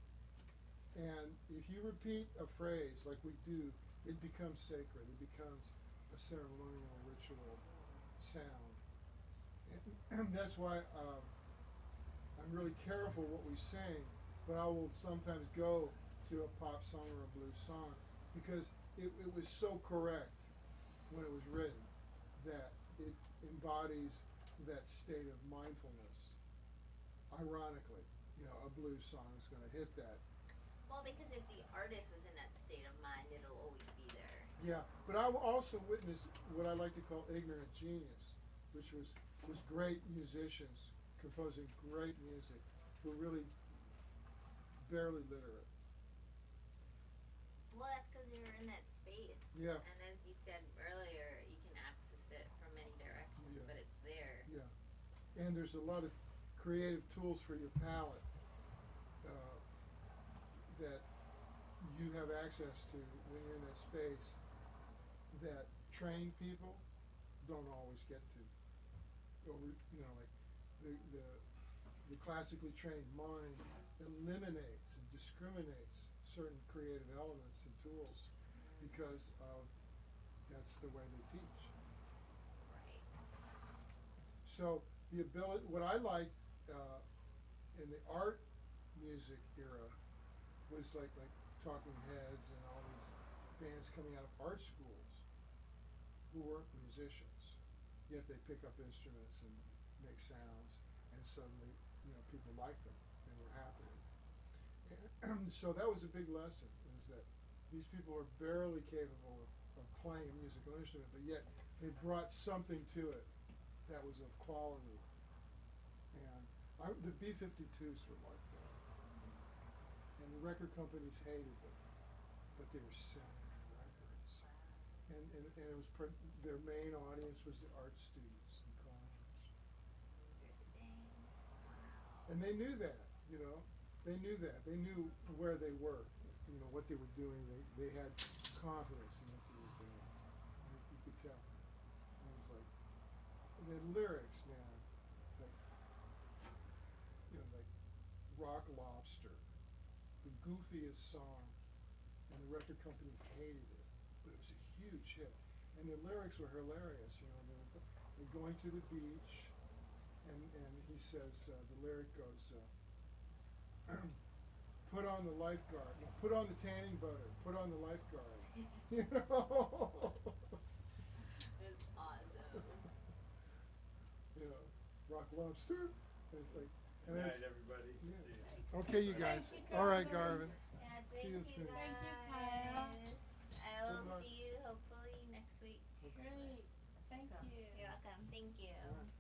And if you repeat a phrase like we do, it becomes sacred. It becomes a ceremonial ritual sound. And that's why I'm really careful what we sing, but I will sometimes go to a pop song or a blues song because it was so correct when it was written that it embodies that state of mindfulness. Ironically, a blues song is going to hit that. Well, because if the artist was in that state of mind, it'll always be there. Yeah, but I also witnessed what I like to call ignorant genius, which was great musicians composing great music who were really barely literate. Well, that's because you're in that space. Yeah. And as you said earlier, you can access it from many directions, Yeah. but it's there. Yeah, and there's a lot of creative tools for your palate that you have access to when you're in that space that trained people don't always get to. Or, like the classically trained mind eliminates and discriminates certain creative elements and tools because of that's the way they teach. Right. So the ability, what I liked in the art music era was like Talking Heads and all these bands coming out of art schools who weren't musicians, yet they pick up instruments and make sounds, and suddenly, you know, people liked them and were happy. And so that was a big lesson, is that these people are barely capable of playing a musical instrument, but yet they brought something to it that was of quality. And the B-52s were like that. And the record companies hated them, but they were selling records. And it was their main audience was the art students in college. Interesting. Wow. And they knew that, you know. They knew that. They knew where they were, you know, what they were doing. They had confidence in what they were doing. And you could tell. And it was like, and the lyrics, man, like, you know, like Rock Lobster, the goofiest song, and the record company hated it, but it was a huge hit. And the lyrics were hilarious, you know. They're going to the beach, and he says, the lyric goes, put on the lifeguard, no, put on the tanning butter, put on the lifeguard. You know? It's awesome. You know, Rock Lobster. It's like, Good and night, it's- everybody. yeah. See you. Okay, you guys. Thank you, All right, Garvin. Garvin. Yeah, See thank you you soon. guys. Thank you, Kyle. I will Good luck. see you hopefully next week. Great. Thank you. You're welcome. Thank you. All right.